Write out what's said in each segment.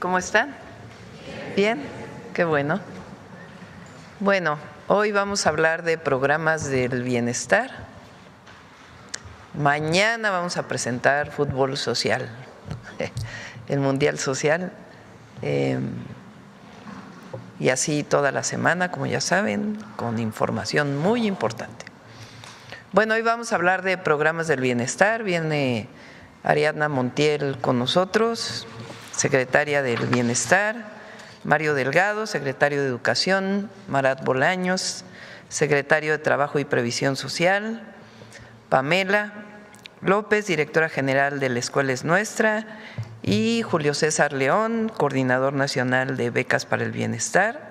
¿Cómo están? Bien, qué bueno. Bueno, hoy vamos a hablar de programas del bienestar. Mañana vamos a presentar fútbol social, el Mundial Social, y así toda la semana, como ya saben, con información muy importante. Bueno, hoy vamos a hablar de programas del bienestar. Viene Ariadna Montiel con nosotros, secretaria del Bienestar, Mario Delgado, secretario de Educación, Marat Bolaños, secretario de Trabajo y Previsión Social, Pamela López, directora general de La Escuela es Nuestra, y Julio César León, coordinador nacional de Becas para el Bienestar.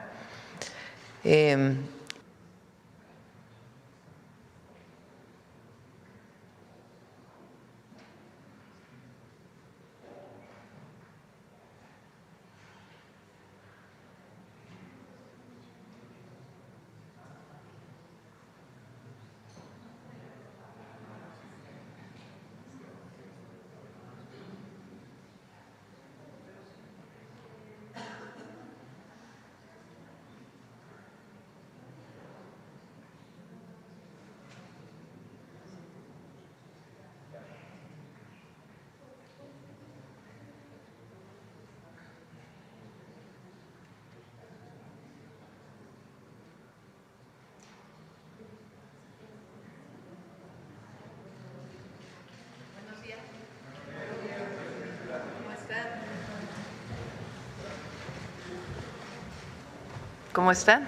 ¿Cómo están?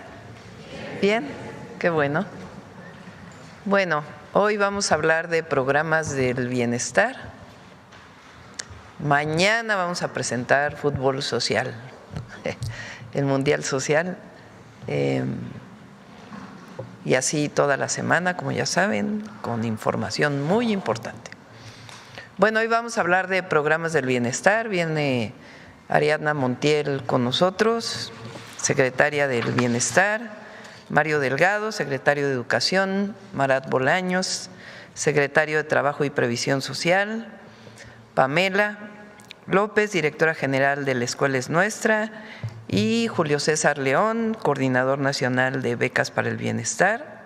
Bien, qué bueno. Bueno, hoy vamos a hablar de programas del bienestar. Mañana vamos a presentar fútbol social, el Mundial Social, y así toda la semana, como ya saben, con información muy importante. Bueno, hoy vamos a hablar de programas del bienestar. Viene Ariadna Montiel con nosotros, secretaria del Bienestar, Mario Delgado, secretario de Educación, Marat Bolaños, secretario de Trabajo y Previsión Social, Pamela López, directora general de La Escuela es Nuestra, y Julio César León, coordinador nacional de Becas para el Bienestar.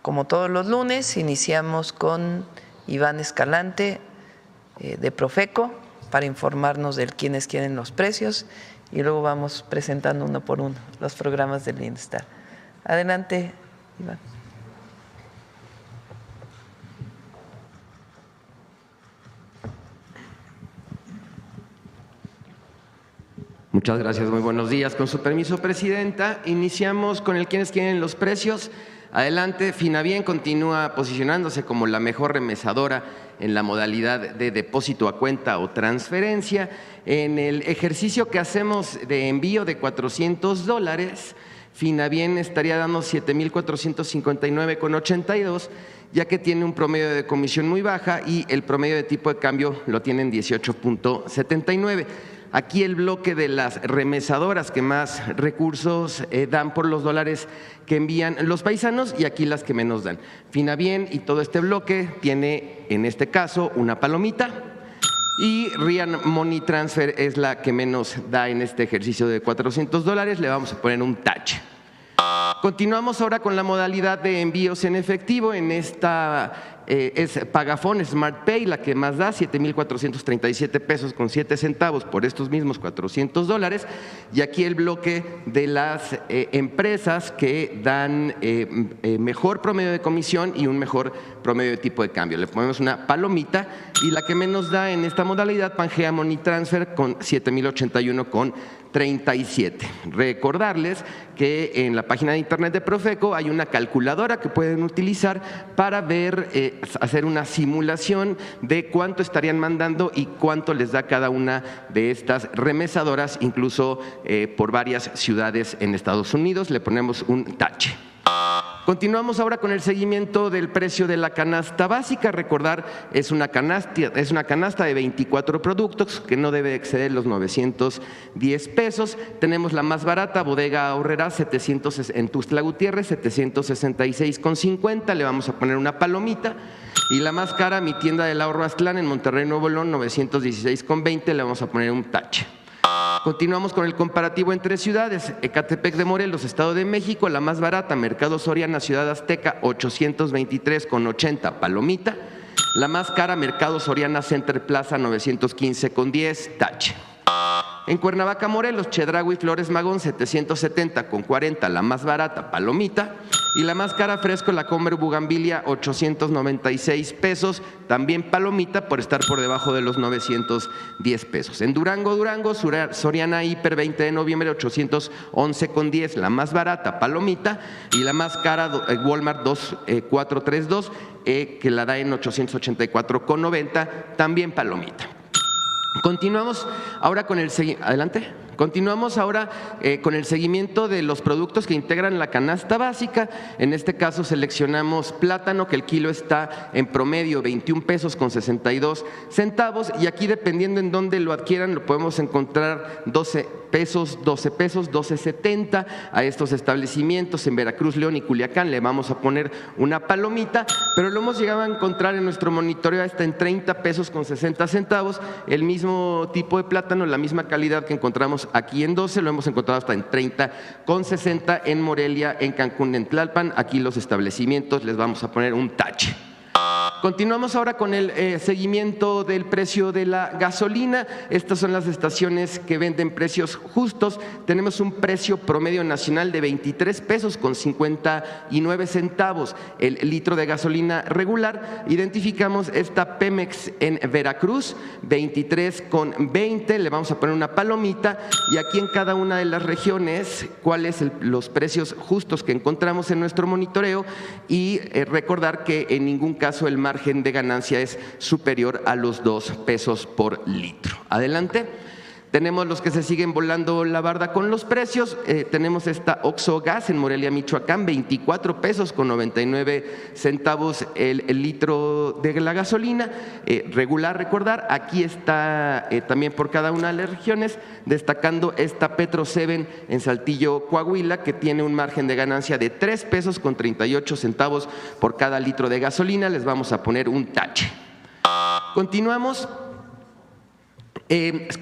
Como todos los lunes, iniciamos con Iván Escalante de Profeco, para informarnos de quiénes quieren los precios, y luego vamos presentando uno por uno los programas del bienestar. Adelante, Iván. Muchas gracias, muy buenos días. Con su permiso, Presidenta, iniciamos con el quiénes quieren los precios. Adelante, Finabien continúa posicionándose como la mejor remesadora en la modalidad de depósito a cuenta o transferencia. En el ejercicio que hacemos de envío de $400, Finabien estaría dando 7,459,82, ya que tiene un promedio de comisión muy baja y el promedio de tipo de cambio lo tiene en 18.79. Aquí el bloque de las remesadoras que más recursos dan por los dólares que envían los paisanos, y aquí las que menos dan. Finabien y todo este bloque tiene en este caso una palomita, y Rian Money Transfer es la que menos da en este ejercicio de $400. Le vamos a poner un tache. Continuamos ahora con la modalidad de envíos en efectivo. En esta es Pagafón Smart Pay la que más da, 7,437 pesos con 7 centavos por estos mismos $400. Y aquí el bloque de las empresas que dan mejor promedio de comisión y un mejor promedio de tipo de cambio. Le ponemos una palomita, y la que menos da en esta modalidad, Pangea Money Transfer, con 7,081,37. Recordarles que en la página de internet de Profeco hay una calculadora que pueden utilizar para ver, hacer una simulación de cuánto estarían mandando y cuánto les da cada una de estas remesadoras, incluso por varias ciudades en Estados Unidos. Le ponemos un tache. Continuamos ahora con el seguimiento del precio de la canasta básica. Recordar, es una canasta de 24 productos que no debe exceder los 910 pesos. Tenemos la más barata, Bodega Aurrerá, en Tuxtla Gutiérrez, 766,50. Le vamos a poner una palomita. Y la más cara, Mi Tienda del Ahorro Aztlán, en Monterrey, Nuevo León, 916,20. Le vamos a poner un tache. Continuamos con el comparativo entre ciudades. Ecatepec de Morelos, Estado de México, la más barata, Mercado Soriana, Ciudad Azteca, 823,80, palomita. La más cara, Mercado Soriana, Center Plaza, 915,10, tache. En Cuernavaca, Morelos, Chedraui, Flores Magón, 770,40, la más barata, palomita. Y la más cara, Fresco, La Comer Bugambilia, 896 pesos, también palomita por estar por debajo de los 910 pesos. En Durango, Soriana Hiper, 20 de noviembre, 811,10, la más barata, palomita. Y la más cara, Walmart 2432, que la da en 884,90, también palomita. Continuamos ahora con el seguimiento de los productos que integran la canasta básica. En este caso seleccionamos plátano, que el kilo está en promedio 21 pesos con 62 centavos, y aquí, dependiendo en dónde lo adquieran, lo podemos encontrar 12 pesos, 12.70 a estos establecimientos. En Veracruz, León y Culiacán le vamos a poner una palomita, pero lo hemos llegado a encontrar en nuestro monitoreo hasta en 30 pesos con 60 centavos. El mismo tipo de plátano, la misma calidad que encontramos aquí en 12, lo hemos encontrado hasta en 30,60 en Morelia, en Cancún, en Tlalpan. Aquí los establecimientos les vamos a poner un tache. Continuamos ahora con el seguimiento del precio de la gasolina. Estas son las estaciones que venden precios justos. Tenemos un precio promedio nacional de 23 pesos con 59 centavos el litro de gasolina regular. Identificamos esta Pemex en Veracruz, 23,20. Le vamos a poner una palomita, y aquí en cada una de las regiones cuáles los precios justos que encontramos en nuestro monitoreo, y recordar que en ningún caso el margen de ganancia es superior a los 2 pesos por litro. Adelante. Tenemos los que se siguen volando la barda con los precios. Tenemos esta Oxxo Gas en Morelia, Michoacán, 24 pesos con 99 centavos el litro de la gasolina regular. Recordar, aquí está también por cada una de las regiones, destacando esta Petro 7 en Saltillo, Coahuila, que tiene un margen de ganancia de 3 pesos con 38 centavos por cada litro de gasolina. Les vamos a poner un tache. Continuamos.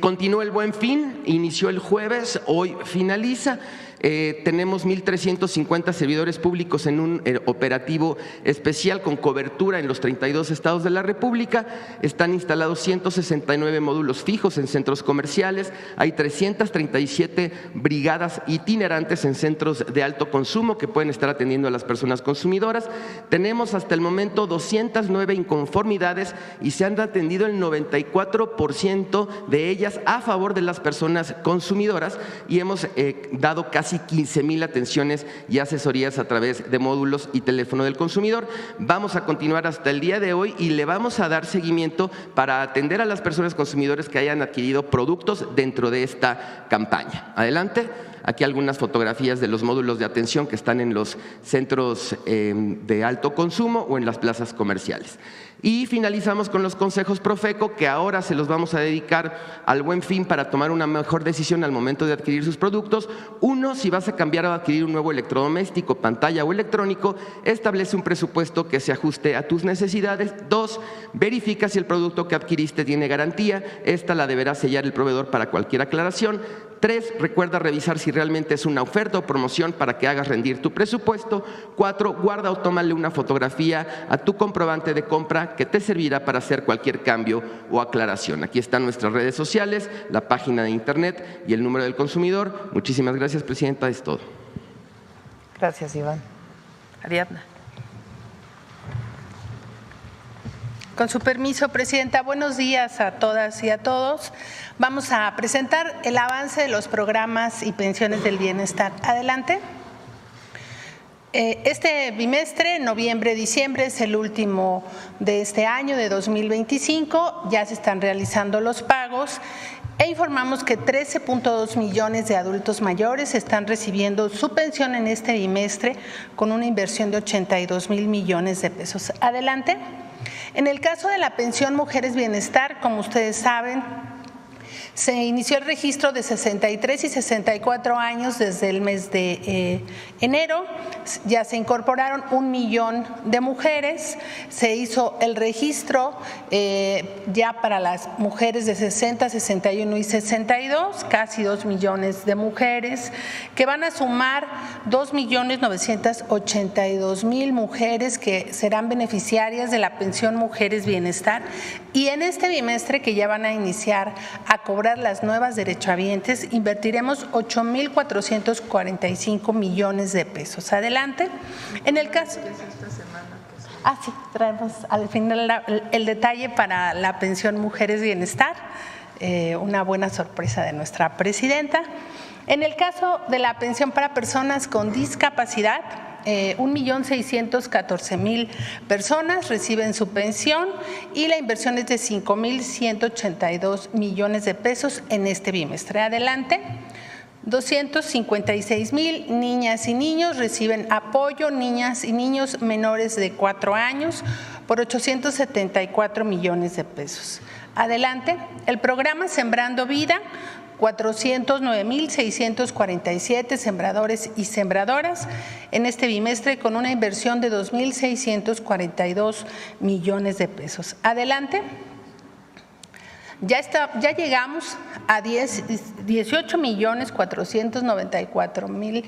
Continúa el Buen Fin, inició el jueves, hoy finaliza. Tenemos 1,350 servidores públicos en un operativo especial con cobertura en los 32 estados de la República. Están instalados 169 módulos fijos en centros comerciales. Hay 337 brigadas itinerantes en centros de alto consumo que pueden estar atendiendo a las personas consumidoras. Tenemos hasta el momento 209 inconformidades y se han atendido el 94% de ellas a favor de las personas consumidoras, y hemos dado casi 15,000 atenciones y asesorías a través de módulos y teléfono del consumidor. Vamos a continuar hasta el día de hoy y le vamos a dar seguimiento para atender a las personas consumidoras que hayan adquirido productos dentro de esta campaña. Adelante. Aquí algunas fotografías de los módulos de atención que están en los centros de alto consumo o en las plazas comerciales. Y finalizamos con los consejos Profeco, que ahora se los vamos a dedicar al Buen Fin para tomar una mejor decisión al momento de adquirir sus productos. Uno, si vas a cambiar o adquirir un nuevo electrodoméstico, pantalla o electrónico, establece un presupuesto que se ajuste a tus necesidades. Dos, verifica si el producto que adquiriste tiene garantía. Esta la deberá sellar el proveedor para cualquier aclaración. 3, recuerda revisar si realmente es una oferta o promoción para que hagas rendir tu presupuesto. 4, guarda o tómale una fotografía a tu comprobante de compra que te servirá para hacer cualquier cambio o aclaración. Aquí están nuestras redes sociales, la página de internet y el número del consumidor. Muchísimas gracias, Presidenta, es todo. Gracias, Iván. Ariadna. Con su permiso, Presidenta, buenos días a todas y a todos. Vamos a presentar el avance de los programas y pensiones del bienestar. Adelante. Este bimestre, noviembre-diciembre, es el último de este año, de 2025. Ya se están realizando los pagos e informamos que 13.2 millones de adultos mayores están recibiendo su pensión en este bimestre con una inversión de 82 mil millones de pesos. Adelante. En el caso de la pensión Mujeres Bienestar, como ustedes saben, se inició el registro de 63 y 64 años desde el mes de enero. Ya se incorporaron 1 millón de mujeres. Se hizo el registro ya para las mujeres de 60, 61 y 62, casi 2 millones de mujeres, que van a sumar 2.982.000 mujeres que serán beneficiarias de la pensión Mujeres Bienestar. Y en este bimestre que ya van a iniciar a cobrar las nuevas derechohabientes, invertiremos 8.445 millones de pesos. Adelante. En el caso… sí, traemos al final el detalle para la pensión Mujeres Bienestar, una buena sorpresa de nuestra presidenta. En el caso de la pensión para personas con discapacidad, 1.614.000 personas reciben su pensión y la inversión es de 5.182 millones de pesos en este bimestre. Adelante. 256.000 niñas y niños reciben apoyo, niñas y niños menores de 4 años, por 874 millones de pesos. Adelante. El programa Sembrando Vida, 409.647 sembradores y sembradoras en este bimestre con una inversión de 2.642 millones de pesos. Adelante. Ya llegamos a 18.494.000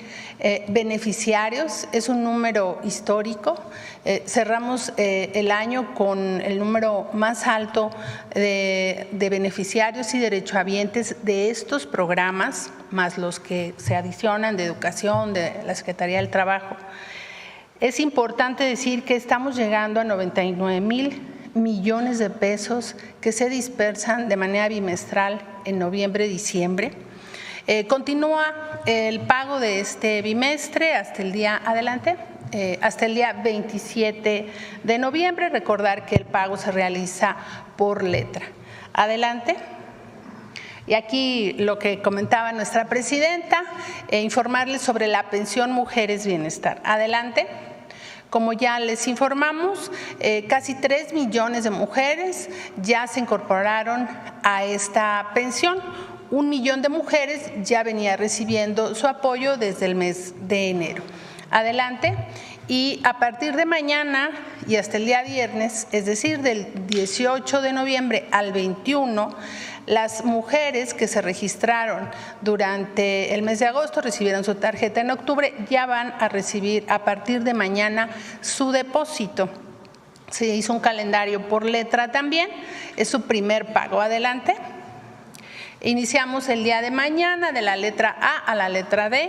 beneficiarios, es un número histórico. Cerramos el año con el número más alto de beneficiarios y derechohabientes de estos programas, más los que se adicionan de educación, de la Secretaría del Trabajo. Es importante decir que estamos llegando a 99.000 millones de pesos que se dispersan de manera bimestral en noviembre-diciembre. Continúa el pago de este bimestre hasta el día, hasta el día 27 de noviembre. Recordar que el pago se realiza por letra. Adelante. Y aquí lo que comentaba nuestra presidenta, informarles sobre la pensión Mujeres Bienestar. Adelante. Como ya les informamos, casi 3 millones de mujeres ya se incorporaron a esta pensión. 1 millón de mujeres ya venía recibiendo su apoyo desde el mes de enero. Adelante. Y a partir de mañana y hasta el día viernes, es decir, del 18 de noviembre al 21, las mujeres que se registraron durante el mes de agosto, recibieron su tarjeta en octubre, ya van a recibir a partir de mañana su depósito. Se hizo un calendario por letra también, es su primer pago. Adelante. Iniciamos el día de mañana de la letra A a la letra D,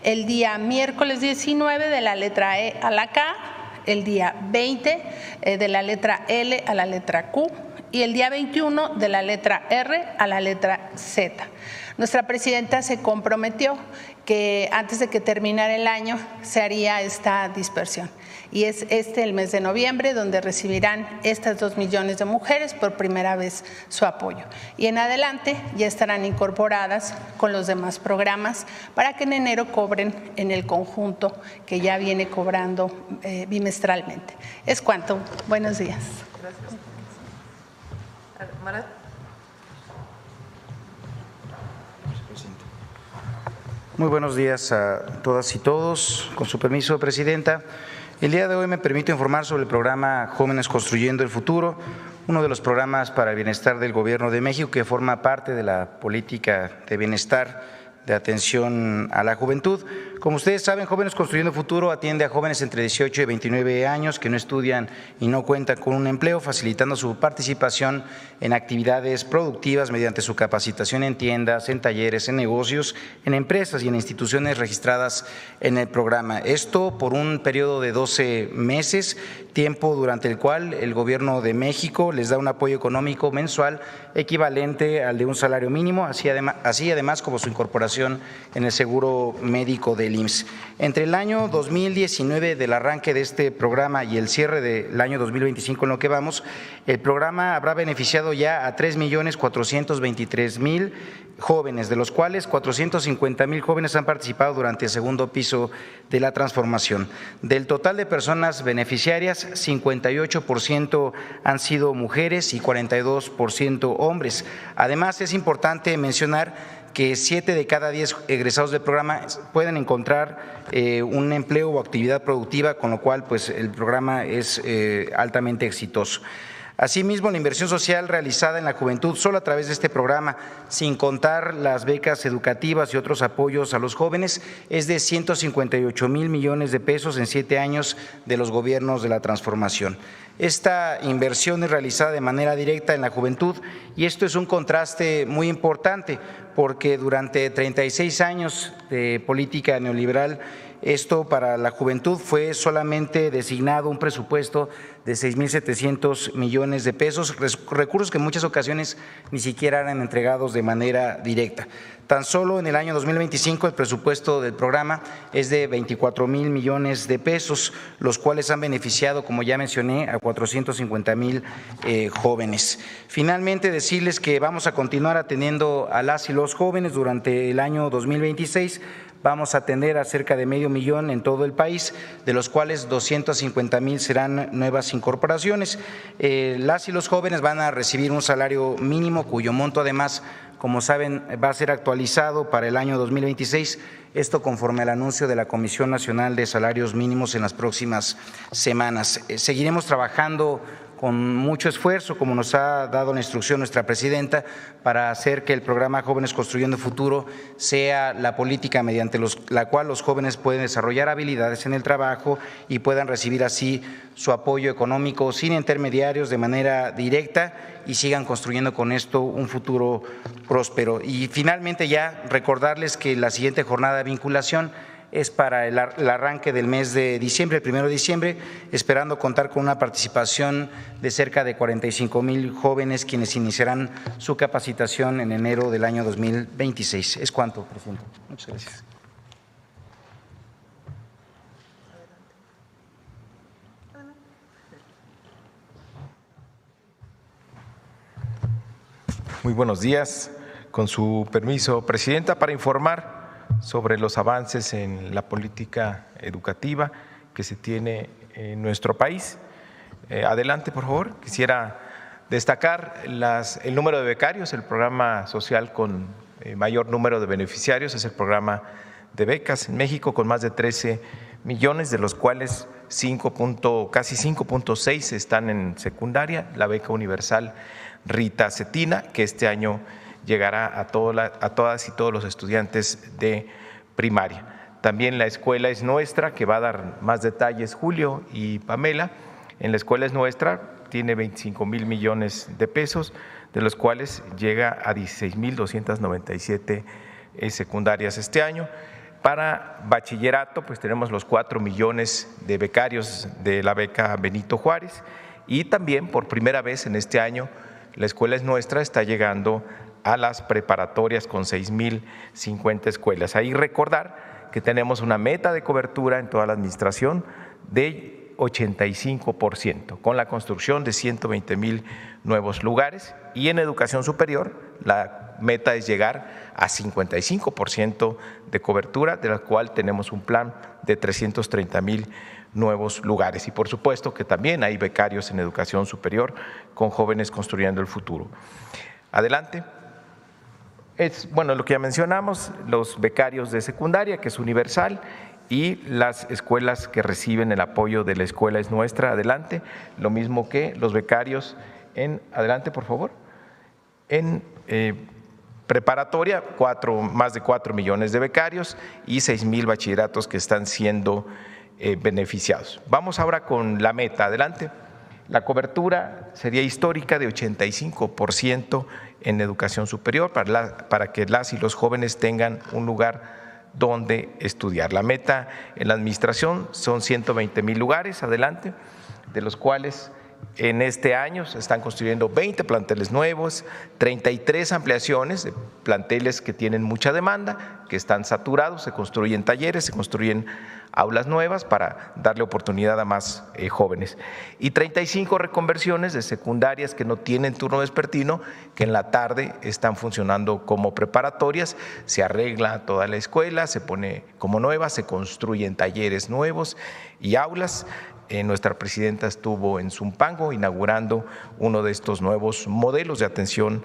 el día miércoles 19 de la letra E a la K, el día 20 de la letra L a la letra Q y el día 21 de la letra R a la letra Z. Nuestra presidenta se comprometió que antes de que terminara el año se haría esta dispersión. Y es el mes de noviembre donde recibirán estas 2 millones de mujeres por primera vez su apoyo. Y en adelante ya estarán incorporadas con los demás programas para que en enero cobren en el conjunto que ya viene cobrando bimestralmente. Es cuanto. Buenos días. Gracias. Marat. Muy buenos días a todas y todos. Con su permiso, Presidenta. El día de hoy me permito informar sobre el programa Jóvenes Construyendo el Futuro, uno de los programas para el bienestar del Gobierno de México que forma parte de la política de bienestar de atención a la juventud. Como ustedes saben, Jóvenes Construyendo el Futuro atiende a jóvenes entre 18 y 29 años que no estudian y no cuentan con un empleo, facilitando su participación en actividades productivas mediante su capacitación en tiendas, en talleres, en negocios, en empresas y en instituciones registradas en el programa. Esto por un periodo de 12 meses, tiempo durante el cual el Gobierno de México les da un apoyo económico mensual equivalente al de un salario mínimo, así además como su incorporación incorporación en el seguro médico del IMSS. Entre el año 2019 del arranque de este programa y el cierre del año 2025 en lo que vamos, el programa habrá beneficiado ya a 3.423.000 jóvenes, de los cuales 450.000 jóvenes han participado durante el segundo piso de la transformación. Del total de personas beneficiarias, 58% han sido mujeres y 42% hombres. Además, es importante mencionar que 7 de cada 10 egresados del programa pueden encontrar un empleo o actividad productiva, con lo cual pues, el programa es altamente exitoso. Asimismo, la inversión social realizada en la juventud solo a través de este programa, sin contar las becas educativas y otros apoyos a los jóvenes, es de 158.000 millones de pesos en 7 años de los gobiernos de la transformación. Esta inversión es realizada de manera directa en la juventud y esto es un contraste muy importante porque durante 36 años de política neoliberal, esto para la juventud fue solamente designado un presupuesto de 6.700 millones de pesos, recursos que en muchas ocasiones ni siquiera eran entregados de manera directa. Tan solo en el año 2025 el presupuesto del programa es de 24.000 millones de pesos, los cuales han beneficiado, como ya mencioné, a 450.000 jóvenes. Finalmente, decirles que vamos a continuar atendiendo a las y los jóvenes durante el año 2026. Vamos a atender a cerca de 500.000 en todo el país, de los cuales 250.000 serán nuevas incorporaciones. Las y los jóvenes van a recibir un salario mínimo cuyo monto además, como saben, va a ser actualizado para el año 2026, esto conforme al anuncio de la Comisión Nacional de Salarios Mínimos en las próximas semanas. Seguiremos trabajando con mucho esfuerzo, como nos ha dado la instrucción nuestra presidenta, para hacer que el programa Jóvenes Construyendo el Futuro sea la política mediante la cual los jóvenes pueden desarrollar habilidades en el trabajo y puedan recibir así su apoyo económico sin intermediarios de manera directa y sigan construyendo con esto un futuro próspero. Y finalmente ya recordarles que la siguiente jornada de vinculación es para el arranque del mes de diciembre, el 1 de diciembre, esperando contar con una participación de cerca de 45.000 jóvenes quienes iniciarán su capacitación en enero del año 2026. Es cuanto, presidente. Muchas gracias. Muy buenos días. Con su permiso, presidenta, para informar sobre los avances en la política educativa que se tiene en nuestro país. Adelante, por favor. Quisiera destacar el número de becarios. El programa social con mayor número de beneficiarios es el programa de becas en México, con más de 13 millones, de los cuales casi 5.6 están en secundaria. La beca universal Rita Cetina, que este año llegará a todas y todos los estudiantes de primaria. También la Escuela es Nuestra, que va a dar más detalles Julio y Pamela. En la Escuela es Nuestra tiene 25.000 millones de pesos, de los cuales llega a 16.297 secundarias este año. Para bachillerato, pues tenemos los 4 millones de becarios de la beca Benito Juárez y también por primera vez en este año la Escuela es Nuestra está llegando a las preparatorias con 6.050 escuelas. Ahí recordar que tenemos una meta de cobertura en toda la administración de 85%, con la construcción de 120.000 nuevos lugares, y en educación superior la meta es llegar a 55% de cobertura, de la cual tenemos un plan de 330.000 nuevos lugares. Y por supuesto que también hay becarios en educación superior con Jóvenes Construyendo el Futuro. Adelante. Lo que ya mencionamos, los becarios de secundaria, que es universal, y las escuelas que reciben el apoyo de la Escuela es Nuestra, adelante, lo mismo que los becarios adelante por favor, en preparatoria, más de 4 millones de becarios y 6.000 bachilleratos que están siendo beneficiados. Vamos ahora con la meta, adelante. La cobertura sería histórica de 85% en educación superior para que las y los jóvenes tengan un lugar donde estudiar. La meta en la administración son 120.000 lugares, adelante, de los cuales En este año se están construyendo 20 planteles nuevos, 33 ampliaciones de planteles que tienen mucha demanda, que están saturados, se construyen talleres, se construyen aulas nuevas para darle oportunidad a más jóvenes. Y 35 reconversiones de secundarias que no tienen turno vespertino, que en la tarde están funcionando como preparatorias, se arregla toda la escuela, se pone como nueva, se construyen talleres nuevos y aulas. Nuestra presidenta estuvo en Zumpango inaugurando uno de estos nuevos modelos de atención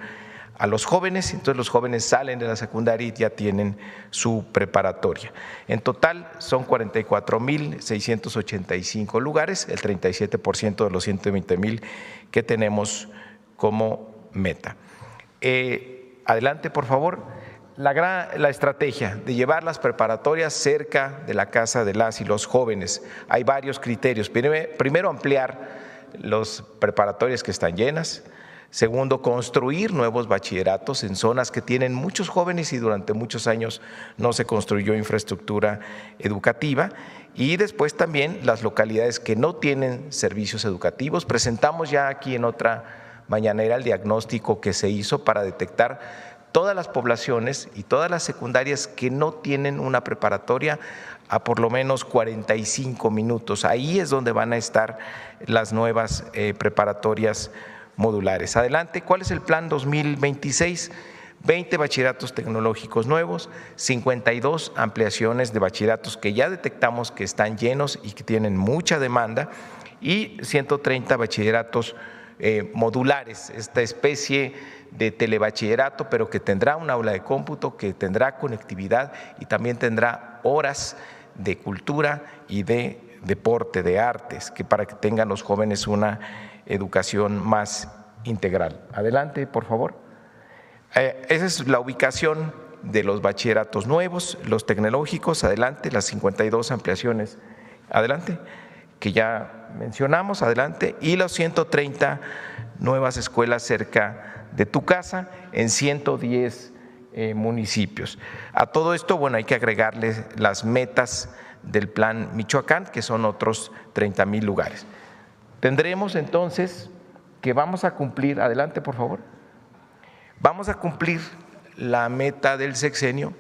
a los jóvenes, entonces los jóvenes salen de la secundaria y ya tienen su preparatoria. En total son 44,685 lugares, el 37% de los 120,000 que tenemos como meta. Adelante, por favor. La estrategia de llevar las preparatorias cerca de la casa de las y los jóvenes. Hay varios criterios. Primero, ampliar los preparatorias que están llenas. Segundo, construir nuevos bachilleratos en zonas que tienen muchos jóvenes y durante muchos años no se construyó infraestructura educativa. Y después también las localidades que no tienen servicios educativos. Presentamos ya aquí en otra mañanera el diagnóstico que se hizo para detectar todas las poblaciones y todas las secundarias que no tienen una preparatoria a por lo menos 45 minutos. Ahí es donde van a estar las nuevas preparatorias modulares. Adelante, ¿cuál es el plan 2026? 20 bachilleratos tecnológicos nuevos, 52 ampliaciones de bachilleratos que ya detectamos que están llenos y que tienen mucha demanda y 130 bachilleratos modulares, esta especie de telebachillerato, pero que tendrá un aula de cómputo, que tendrá conectividad y también tendrá horas de cultura y de deporte, de artes, que para que tengan los jóvenes una educación más integral. Adelante, por favor. Esa es la ubicación de los bachilleratos nuevos, los tecnológicos, adelante, las 52 ampliaciones, adelante, que ya mencionamos, adelante, y los 130 nuevas escuelas cerca de tu casa en 110 municipios. A todo esto, bueno, hay que agregarle las metas del Plan Michoacán, que son otros 30,000 lugares. Tendremos entonces que vamos a cumplir, adelante por favor, vamos a cumplir la meta del sexenio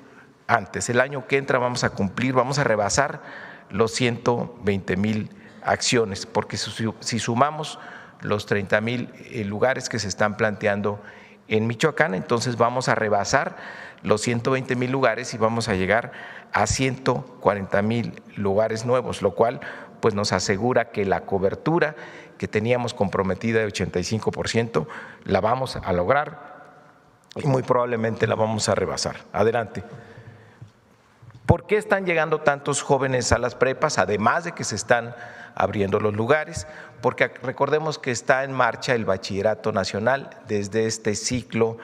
antes, el año que entra vamos a cumplir, vamos a rebasar los 120,000 acciones, porque si sumamos los 30,000 lugares que se están planteando en Michoacán, entonces vamos a rebasar los 120,000 lugares y vamos a llegar a 140,000 lugares nuevos, lo cual pues nos asegura que la cobertura que teníamos comprometida de 85% la vamos a lograr y muy probablemente la vamos a rebasar. Adelante. ¿Por qué están llegando tantos jóvenes a las prepas? Además de que se están abriendo los lugares, porque recordemos que está en marcha el Bachillerato Nacional desde este ciclo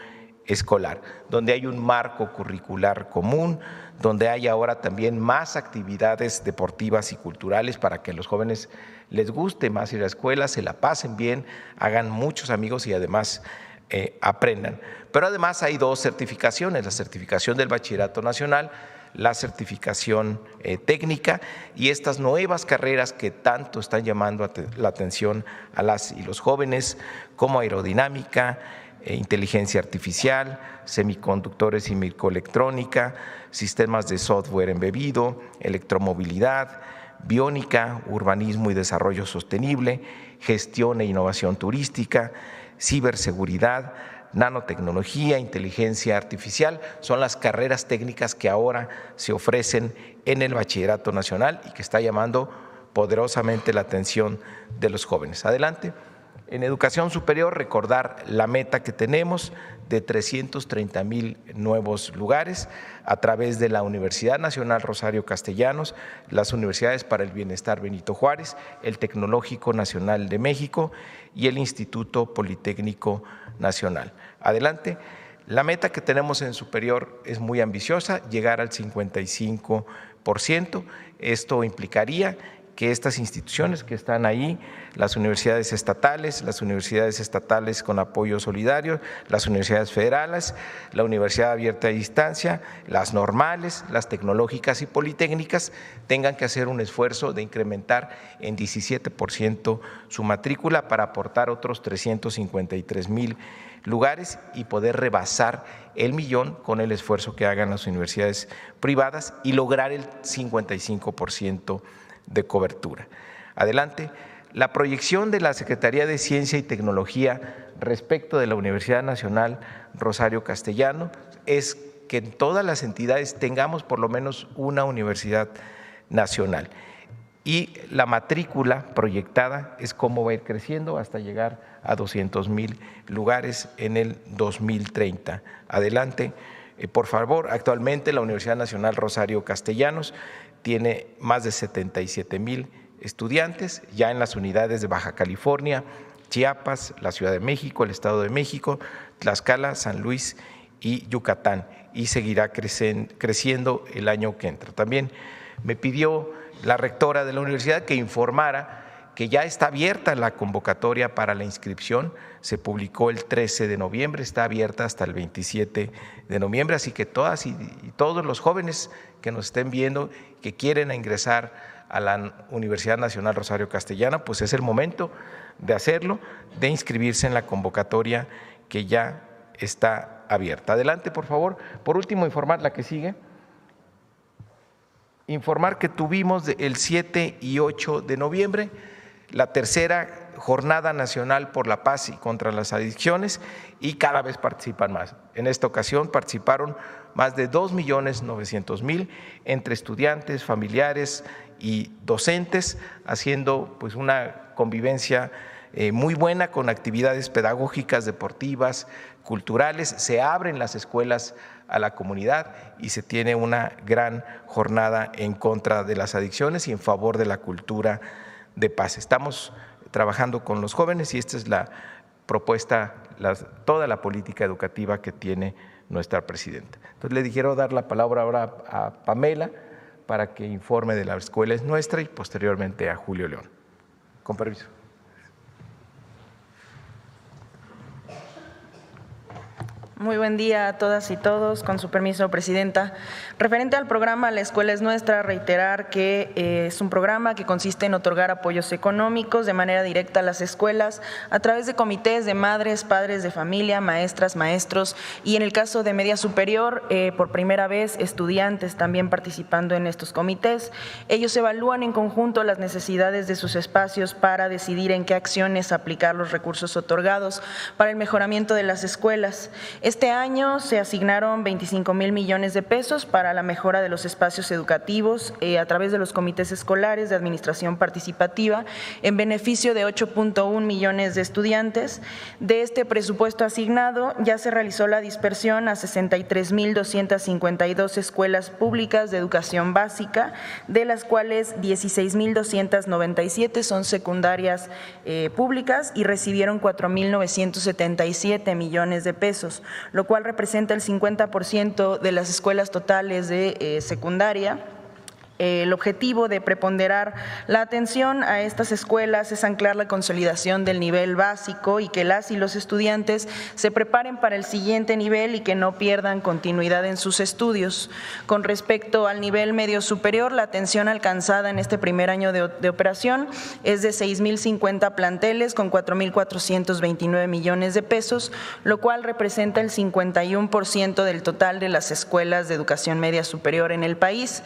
escolar, donde hay un marco curricular común, donde hay ahora también más actividades deportivas y culturales para que a los jóvenes les guste más ir a la escuela, se la pasen bien, hagan muchos amigos y además aprendan. Pero además hay dos certificaciones, la certificación del Bachillerato Nacional, la certificación técnica y estas nuevas carreras que tanto están llamando la atención a las y los jóvenes, como aerodinámica, inteligencia artificial, semiconductores y microelectrónica, sistemas de software embebido, electromovilidad, biónica, urbanismo y desarrollo sostenible, gestión e innovación turística, ciberseguridad, nanotecnología, inteligencia artificial, son las carreras técnicas que ahora se ofrecen en el Bachillerato Nacional y que está llamando poderosamente la atención de los jóvenes. Adelante. En educación superior, recordar la meta que tenemos de 330,000 nuevos lugares a través de la Universidad Nacional Rosario Castellanos, las Universidades para el Bienestar Benito Juárez, el Tecnológico Nacional de México y el Instituto Politécnico Nacional. Adelante. La meta que tenemos en superior es muy ambiciosa, llegar al 55%. Esto implicaría que estas instituciones que están ahí, las universidades estatales con apoyo solidario, las universidades federales, la Universidad Abierta a Distancia, las normales, las tecnológicas y politécnicas, tengan que hacer un esfuerzo de incrementar en 17% su matrícula para aportar otros 353,000 lugares y poder rebasar el 1,000,000 con el esfuerzo que hagan las universidades privadas y lograr el 55% de cobertura. Adelante. La proyección de la Secretaría de Ciencia y Tecnología respecto de la Universidad Nacional Rosario Castellano es que en todas las entidades tengamos por lo menos una universidad nacional. Y la matrícula proyectada es cómo va a ir creciendo hasta llegar a 200,000 lugares en el 2030. Adelante, por favor. Actualmente la Universidad Nacional Rosario Castellanos tiene más de 77,000 estudiantes ya en las unidades de Baja California, Chiapas, la Ciudad de México, el Estado de México, Tlaxcala, San Luis y Yucatán, y seguirá creciendo el año que entra. También me pidió la rectora de la universidad que informara que ya está abierta la convocatoria para la inscripción, se publicó el 13 de noviembre, está abierta hasta el 27 de noviembre, así que todas y todos los jóvenes que nos estén viendo, que quieren ingresar a la Universidad Nacional Rosario Castellano, pues es el momento de hacerlo, de inscribirse en la convocatoria que ya está abierta. Adelante, por favor. Por último, informar la que sigue. Informar que tuvimos el 7 y 8 de noviembre la tercera Jornada Nacional por la Paz y contra las Adicciones, y cada vez participan más. En esta ocasión participaron más de 2,900,000 entre estudiantes, familiares y docentes, haciendo pues una convivencia muy buena con actividades pedagógicas, deportivas, culturales. Se abren las escuelas a la comunidad y se tiene una gran jornada en contra de las adicciones y en favor de la cultura de paz. Estamos trabajando con los jóvenes y esta es la propuesta, toda la política educativa que tiene nuestra presidenta. Entonces le dijeron dar la palabra ahora a Pamela para que informe de la Escuela es Nuestra y posteriormente a Julio León. Con permiso. Muy buen día a todas y todos. Con su permiso, presidenta. Referente al programa La Escuela es Nuestra, reiterar que es un programa que consiste en otorgar apoyos económicos de manera directa a las escuelas a través de comités de madres, padres de familia, maestras, maestros y en el caso de media superior, por primera vez, estudiantes también participando en estos comités. Ellos evalúan en conjunto las necesidades de sus espacios para decidir en qué acciones aplicar los recursos otorgados para el mejoramiento de las escuelas. Este año se asignaron 25,000 millones de pesos para la mejora de los espacios educativos a través de los comités escolares de administración participativa en beneficio de 8.1 millones de estudiantes. De este presupuesto asignado ya se realizó la dispersión a 63,252 escuelas públicas de educación básica, de las cuales 16,297 son secundarias públicas y recibieron 4,977 millones de pesos, lo cual representa el 50% de las escuelas totales de secundaria. El objetivo de preponderar la atención a estas escuelas es anclar la consolidación del nivel básico y que las y los estudiantes se preparen para el siguiente nivel y que no pierdan continuidad en sus estudios. Con respecto al nivel medio superior, la atención alcanzada en este primer año de operación es de 6,050 planteles con 4,429 millones de pesos, lo cual representa el 51% del total de las escuelas de educación media superior en el país.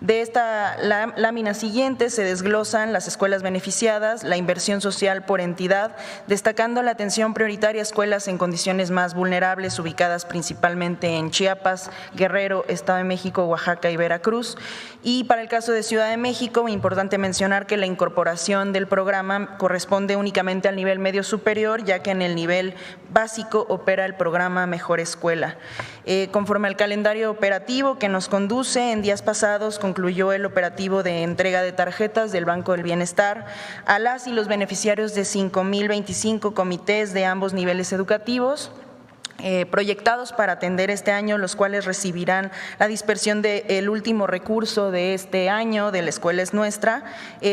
De esta lámina siguiente se desglosan las escuelas beneficiadas, la inversión social por entidad, destacando la atención prioritaria a escuelas en condiciones más vulnerables, ubicadas principalmente en Chiapas, Guerrero, Estado de México, Oaxaca y Veracruz. Y para el caso de Ciudad de México, importante mencionar que la incorporación del programa corresponde únicamente al nivel medio superior, ya que en el nivel básico opera el programa Mejor Escuela. Conforme al calendario operativo que nos conduce, en días pasados concluyó el operativo de entrega de tarjetas del Banco del Bienestar a las y los beneficiarios de 5,025 comités de ambos niveles educativos. proyectados para atender este año, los cuales recibirán la dispersión del último recurso de este año de La Escuela es Nuestra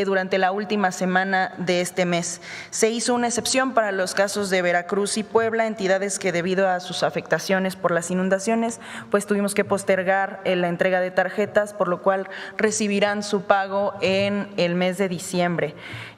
durante la última semana de este mes. Se hizo una excepción para los casos de Veracruz y Puebla, entidades que debido a sus afectaciones por las inundaciones, pues tuvimos que postergar la entrega de tarjetas, por lo cual recibirán su pago en el mes de diciembre.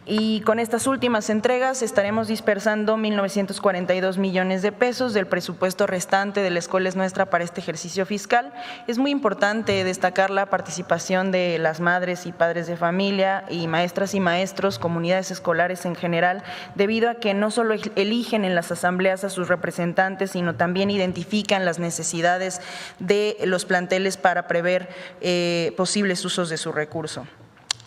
Y con estas últimas entregas estaremos dispersando 1.942 millones de pesos del presupuesto restante de La Escuela es Nuestra para este ejercicio fiscal. Es muy importante destacar la participación de las madres y padres de familia y maestras y maestros, comunidades escolares en general, debido a que no solo eligen en las asambleas a sus representantes, sino también identifican las necesidades de los planteles para prever posibles usos de su recurso.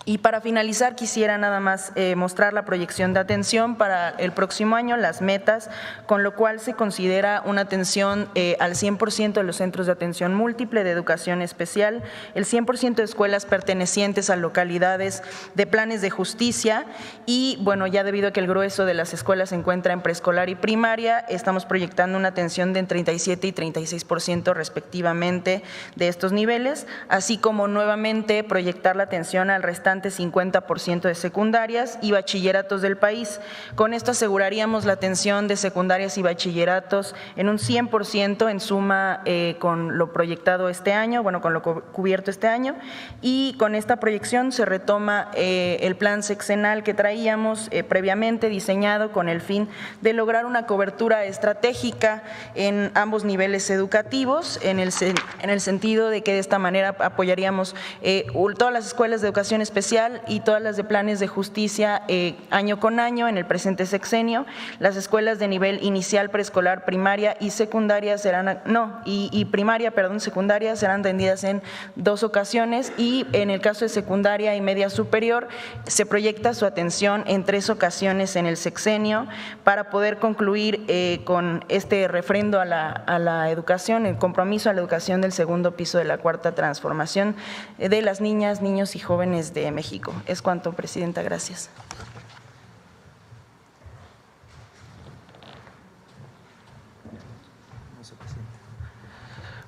Y para finalizar, quisiera nada más mostrar la proyección de atención para el próximo año, las metas, con lo cual se considera una atención al 100% de los centros de atención múltiple de educación especial, el 100% de escuelas pertenecientes a localidades de planes de justicia y, bueno, ya debido a que el grueso de las escuelas se encuentra en preescolar y primaria, estamos proyectando una atención de 37 y 36% respectivamente de estos niveles, así como nuevamente proyectar la atención al restante 50% de secundarias y bachilleratos del país. Con esto aseguraríamos la atención de secundarias y bachilleratos en un 100% en suma con lo proyectado este año, bueno, con lo cubierto este año, y con esta proyección se retoma el plan sexenal que traíamos previamente diseñado con el fin de lograr una cobertura estratégica en ambos niveles educativos, en el sentido de que de esta manera apoyaríamos todas las escuelas de educación especial y todas las de planes de justicia año con año en el presente sexenio. Las escuelas de nivel inicial, preescolar, primaria y secundaria serán, secundaria serán atendidas en 2 ocasiones y en el caso de secundaria y media superior se proyecta su atención en 3 ocasiones en el sexenio para poder concluir con este refrendo a la educación, el compromiso a la educación del segundo piso de la cuarta transformación de las niñas, niños y jóvenes de México. Es cuanto, Presidenta. Gracias.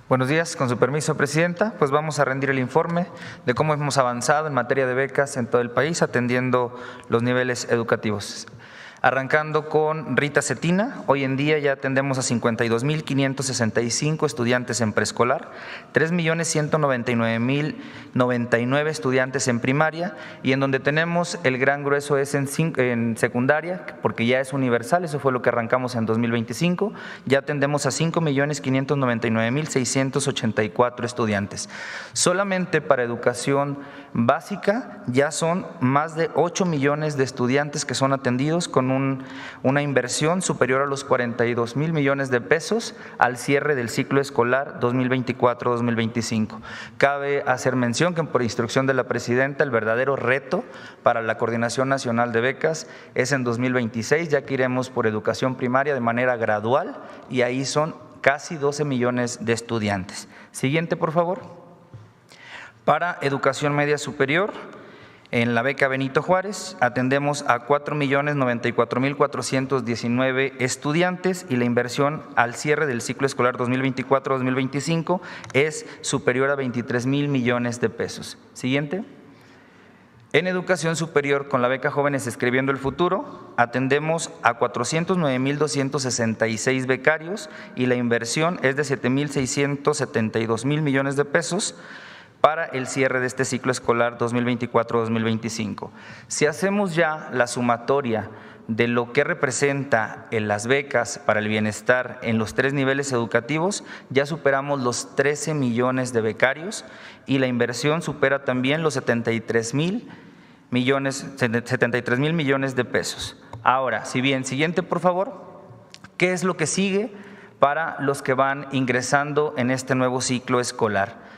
Buenos días, con su permiso, Presidenta. Pues vamos a rendir el informe de cómo hemos avanzado en materia de becas en todo el país, atendiendo los niveles educativos. Arrancando con Rita Cetina, hoy en día ya atendemos a 52.565 estudiantes en preescolar, 3.199.099 estudiantes en primaria y en donde tenemos el gran grueso es en secundaria, porque ya es universal, eso fue lo que arrancamos en 2025, ya atendemos a 5.599.684 estudiantes. Solamente para educación básica ya son más de 8 millones de estudiantes que son atendidos con una inversión superior a los 42,000 millones de pesos al cierre del ciclo escolar 2024-2025. Cabe hacer mención que por instrucción de la Presidenta el verdadero reto para la Coordinación Nacional de Becas es en 2026, ya que iremos por educación primaria de manera gradual y ahí son casi 12 millones de estudiantes. Siguiente, por favor. Para educación media superior, en la beca Benito Juárez atendemos a 4.094.419 estudiantes y la inversión al cierre del ciclo escolar 2024-2025 es superior a 23,000 millones de pesos. Siguiente. En educación superior, con la beca Jóvenes Escribiendo el Futuro, atendemos a 409.266 becarios y la inversión es de 7.672,000 millones de pesos para el cierre de este ciclo escolar 2024-2025. Si hacemos ya la sumatoria de lo que representa en las becas para el bienestar en los 3 niveles educativos, ya superamos los 13 millones de becarios y la inversión supera también los 73,000 millones de pesos. Ahora, si bien, siguiente por favor, ¿qué es lo que sigue para los que van ingresando en este nuevo ciclo escolar?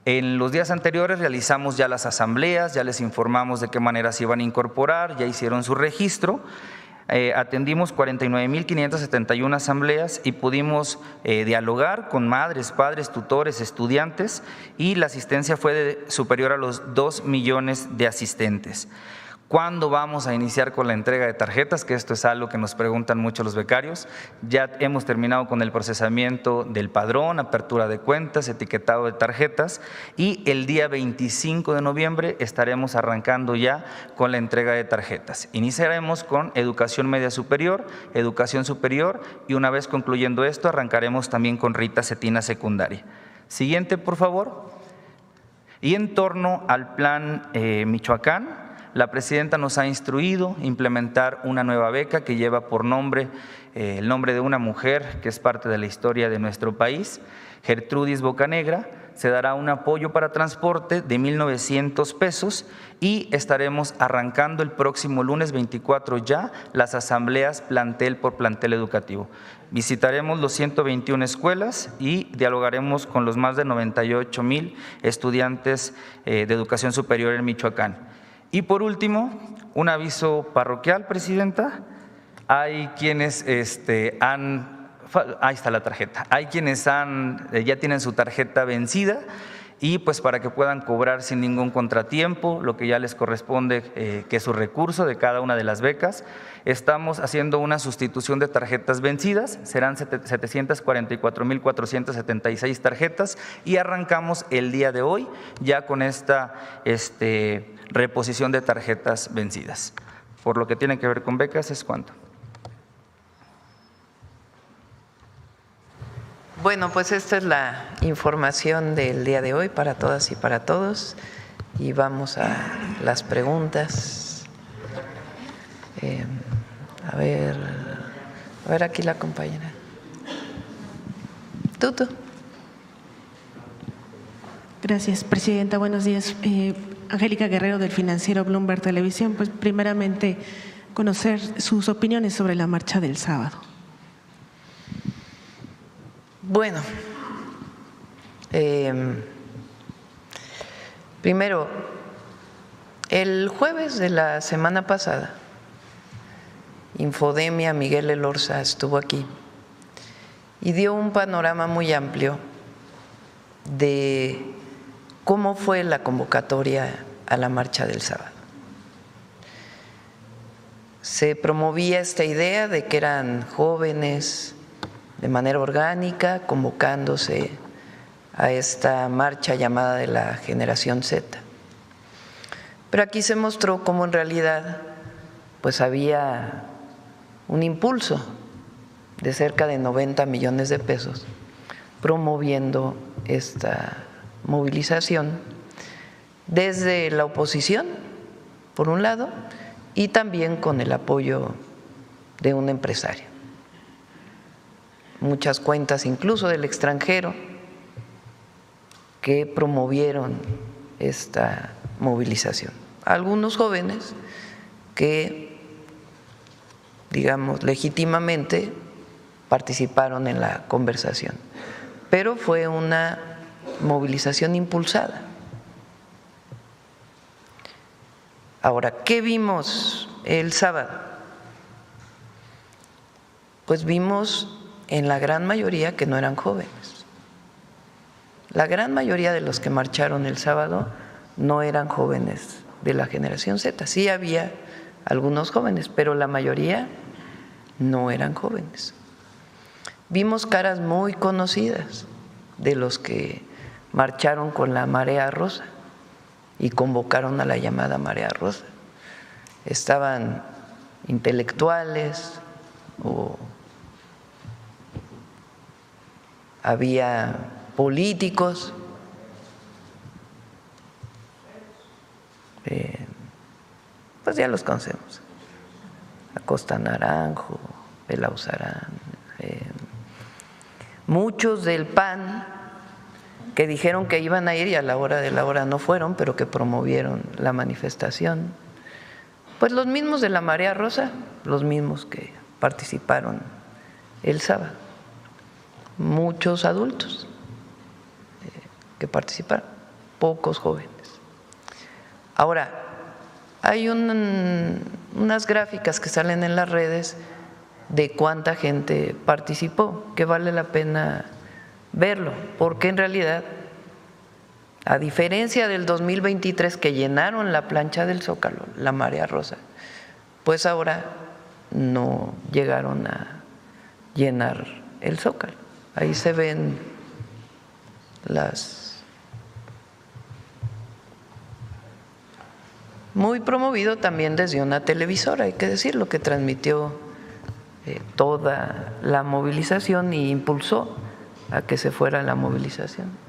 En los días anteriores realizamos ya las asambleas, ya les informamos de qué manera se iban a incorporar, ya hicieron su registro. Atendimos 49.571 asambleas y pudimos dialogar con madres, padres, tutores, estudiantes y la asistencia fue superior a los 2 millones de asistentes. ¿Cuándo vamos a iniciar con la entrega de tarjetas? Que esto es algo que nos preguntan mucho los becarios. Ya hemos terminado con el procesamiento del padrón, apertura de cuentas, etiquetado de tarjetas, y el día 25 de noviembre estaremos arrancando ya con la entrega de tarjetas. Iniciaremos con educación media superior, educación superior, y una vez concluyendo esto arrancaremos también con Rita Cetina secundaria. Siguiente, por favor. Y en torno al plan Michoacán, la presidenta nos ha instruido implementar una nueva beca que lleva por nombre el nombre de una mujer que es parte de la historia de nuestro país, Gertrudis Bocanegra. Se dará un apoyo para transporte de 1,900 pesos y estaremos arrancando el próximo lunes 24 ya las asambleas plantel por plantel educativo. Visitaremos los 121 escuelas y dialogaremos con los más de 98,000 estudiantes de educación superior en Michoacán. Y por último, un aviso parroquial, presidenta. Hay quienes ahí está la tarjeta. Hay quienes ya tienen su tarjeta vencida y pues para que puedan cobrar sin ningún contratiempo lo que ya les corresponde, que es su recurso de cada una de las becas. Estamos haciendo una sustitución de tarjetas vencidas, serán 744,476 tarjetas y arrancamos el día de hoy ya con esta reposición de tarjetas vencidas. Por lo que tiene que ver con becas, ¿es cuánto? Bueno, pues esta es la información del día de hoy para todas y para todos. Y vamos a las preguntas. A ver aquí la compañera. Tuto. Gracias, presidenta. Buenos días. Angélica Guerrero, del financiero Bloomberg Televisión. Pues primeramente conocer sus opiniones sobre la marcha del sábado. Bueno, primero, el jueves de la semana pasada, Infodemia Miguel Elorza estuvo aquí y dio un panorama muy amplio de cómo fue la convocatoria a la marcha del sábado. Se promovía esta idea de que eran jóvenes de manera orgánica, convocándose a esta marcha llamada de la Generación Z. Pero aquí se mostró cómo en realidad pues había un impulso de cerca de 90 millones de pesos promoviendo esta movilización desde la oposición, por un lado, y también con el apoyo de un empresario. Muchas cuentas incluso del extranjero que promovieron esta movilización. Algunos jóvenes que, digamos, legítimamente participaron en la conversación, pero fue una movilización impulsada. Ahora, ¿qué vimos el sábado? Pues vimos en la gran mayoría que no eran jóvenes. La gran mayoría de los que marcharon el sábado no eran jóvenes de la Generación Z. Sí había algunos jóvenes, pero la mayoría no eran jóvenes. Vimos caras muy conocidas de los que marcharon con la Marea Rosa y convocaron a la llamada Marea Rosa. Estaban intelectuales o había políticos, pues ya los conocemos, Acosta Naranjo, Belauzarán, muchos del PAN que dijeron que iban a ir y a la hora de la hora no fueron, pero que promovieron la manifestación, pues los mismos de la Marea Rosa, los mismos que participaron el sábado, muchos adultos que participaron, pocos jóvenes. Ahora, hay unas gráficas que salen en las redes de cuánta gente participó, que vale la pena verlo, porque en realidad A diferencia del 2023 que llenaron la plancha del Zócalo, la Marea Rosa, pues ahora no llegaron a llenar el Zócalo. Ahí se ven las… Muy promovido también desde una televisora, hay que decirlo, que transmitió toda la movilización y impulsó a que se fuera la movilización.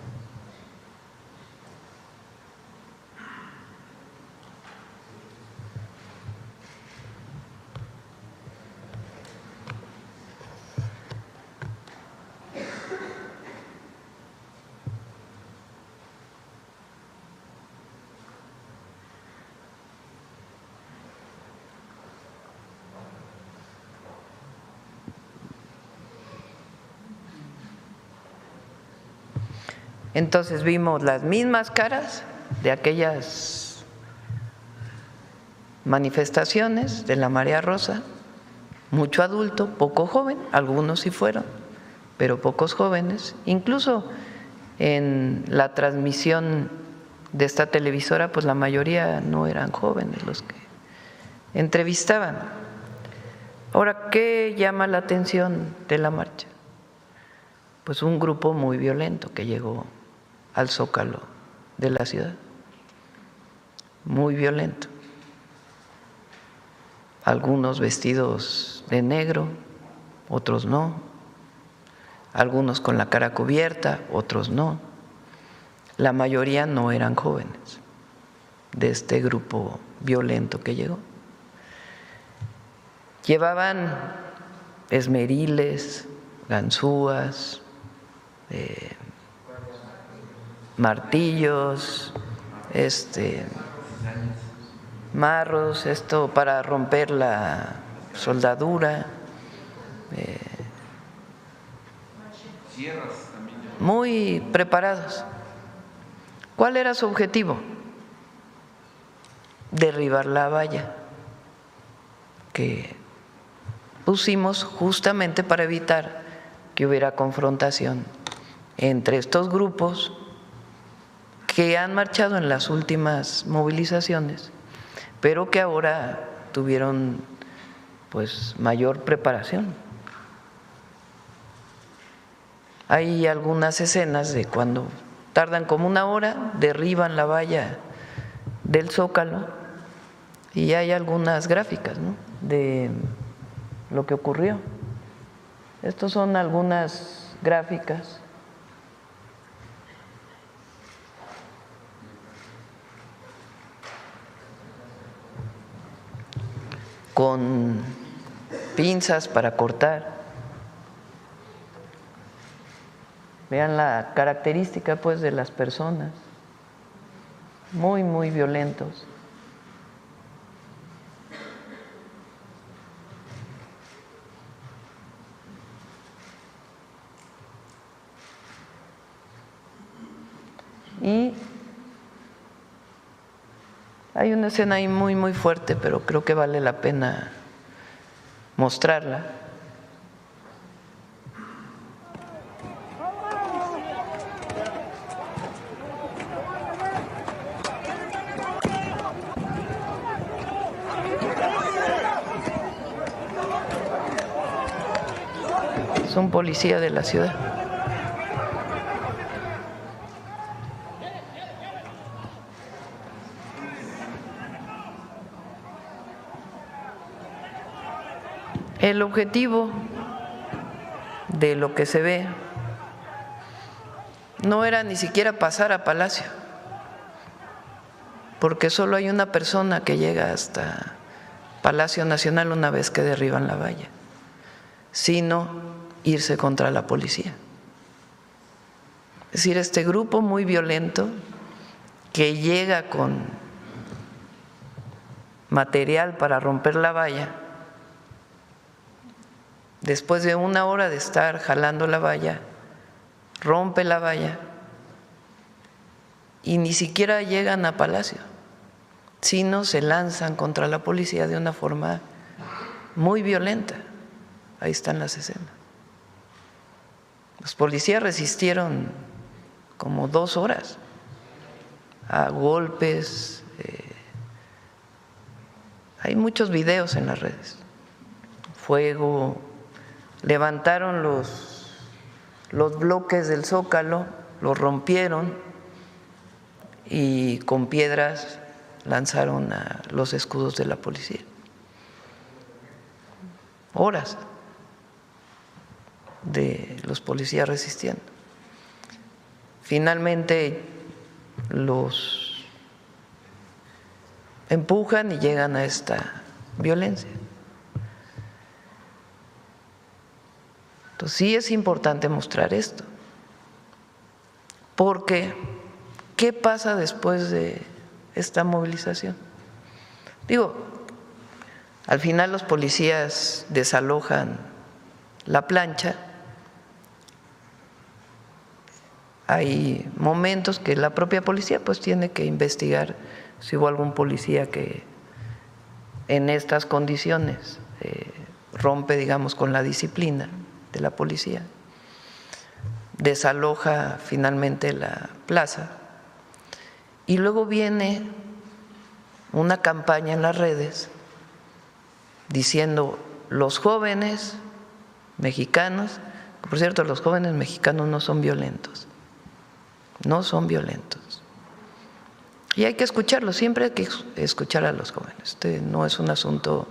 Entonces vimos las mismas caras de aquellas manifestaciones de la Marea Rosa, mucho adulto, poco joven, algunos sí fueron, pero pocos jóvenes. Incluso en la transmisión de esta televisora, pues la mayoría no eran jóvenes los que entrevistaban. Ahora, ¿qué llama la atención de la marcha? Pues un grupo muy violento que llegó al Zócalo de la ciudad, muy violento. Algunos vestidos de negro, otros no. Algunos con la cara cubierta, otros no. La mayoría no eran jóvenes de este grupo violento que llegó. Llevaban esmeriles, ganzúas, martillos, marros, esto para romper la soldadura, muy preparados. ¿Cuál era su objetivo? Derribar la valla que pusimos justamente para evitar que hubiera confrontación entre estos grupos que han marchado en las últimas movilizaciones, pero que ahora tuvieron pues mayor preparación. Hay algunas escenas de cuando tardan como una hora, derriban la valla del Zócalo y hay algunas gráficas, ¿no?, de lo que ocurrió. Estos son algunas gráficas. Con pinzas para cortar. Vean la característica pues de las personas, muy, muy violentos. Y hay una escena ahí muy, muy fuerte, pero creo que vale la pena mostrarla. Es un policía de la ciudad. El objetivo de lo que se ve no era ni siquiera pasar a Palacio, porque solo hay una persona que llega hasta Palacio Nacional una vez que derriban la valla, sino irse contra la policía. Es decir, este grupo muy violento que llega con material para romper la valla, después de una hora de estar jalando la valla, rompe la valla y ni siquiera llegan a Palacio, sino se lanzan contra la policía de una forma muy violenta. Ahí están las escenas. Los policías resistieron como 2 horas a golpes. Hay muchos videos en las redes. Fuego, levantaron los bloques del Zócalo, los rompieron y con piedras lanzaron a los escudos de la policía. Horas de los policías resistiendo. Finalmente los empujan y llegan a esta violencia. Entonces sí es importante mostrar esto, porque ¿qué pasa después de esta movilización? Digo, al final los policías desalojan la plancha. Hay momentos que la propia policía pues tiene que investigar si hubo algún policía que en estas condiciones rompe, digamos, con la disciplina de la policía. Desaloja finalmente la plaza y luego viene una campaña en las redes diciendo los jóvenes mexicanos, por cierto, los jóvenes mexicanos no son violentos, no son violentos. Y hay que escucharlos, siempre hay que escuchar a los jóvenes. Este no es un asunto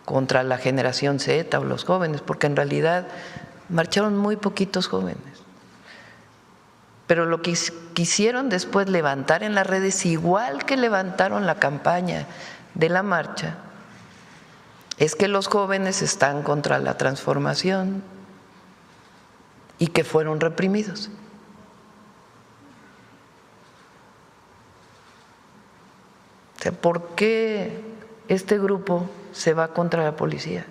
contra la generación Z o los jóvenes, porque en realidad marcharon muy poquitos jóvenes. Pero lo que quisieron después levantar en las redes, igual que levantaron la campaña de la marcha, es que los jóvenes están contra la transformación y que fueron reprimidos. O sea, ¿por qué este grupo se va contra la policía?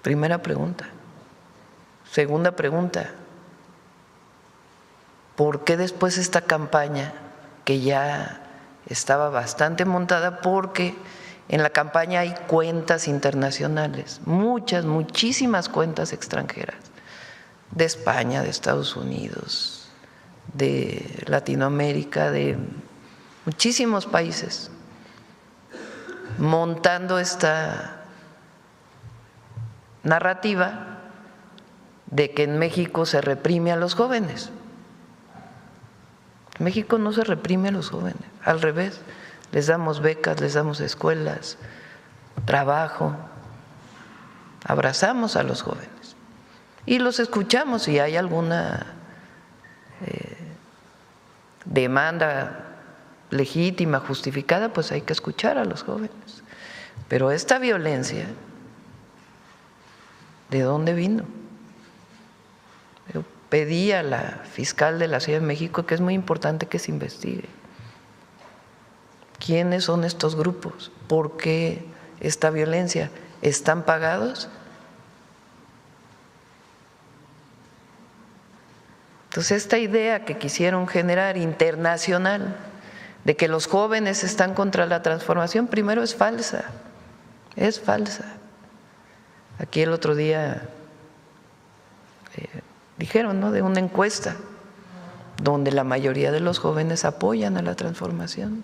Primera pregunta. Segunda pregunta, ¿por qué después esta campaña que ya estaba bastante montada? Porque en la campaña hay cuentas internacionales, muchísimas cuentas extranjeras, de España, de Estados Unidos, de Latinoamérica, de muchísimos países, montando esta narrativa de que en México se reprime a los jóvenes. En México no se reprime a los jóvenes, al revés, les damos becas, les damos escuelas, trabajo, abrazamos a los jóvenes y los escuchamos. Si hay alguna demanda legítima, justificada, pues hay que escuchar a los jóvenes. Pero esta violencia, ¿de dónde vino? Yo pedí a la fiscal de la Ciudad de México que es muy importante que se investigue. ¿Quiénes son estos grupos? ¿Por qué esta violencia? ¿Están pagados? Entonces, esta idea que quisieron generar internacional de que los jóvenes están contra la transformación, primero es falsa, es falsa. Aquí el otro día dijeron, ¿no?, de una encuesta donde la mayoría de los jóvenes apoyan a la transformación.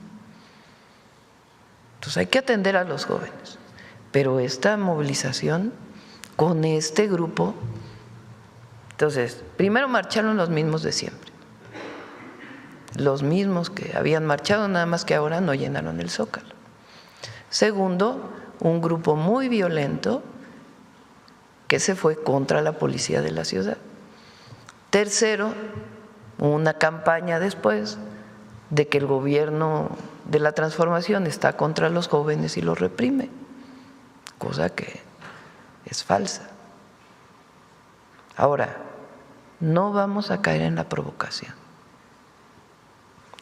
Entonces hay que atender a los jóvenes, pero esta movilización con este grupo, entonces primero marcharon los mismos de siempre, los mismos que habían marchado, nada más que ahora no llenaron el Zócalo. Segundo, un grupo muy violento que se fue contra la policía de la ciudad. Tercero, una campaña después de que el gobierno de la transformación está contra los jóvenes y los reprime, cosa que es falsa. Ahora, no vamos a caer en la provocación,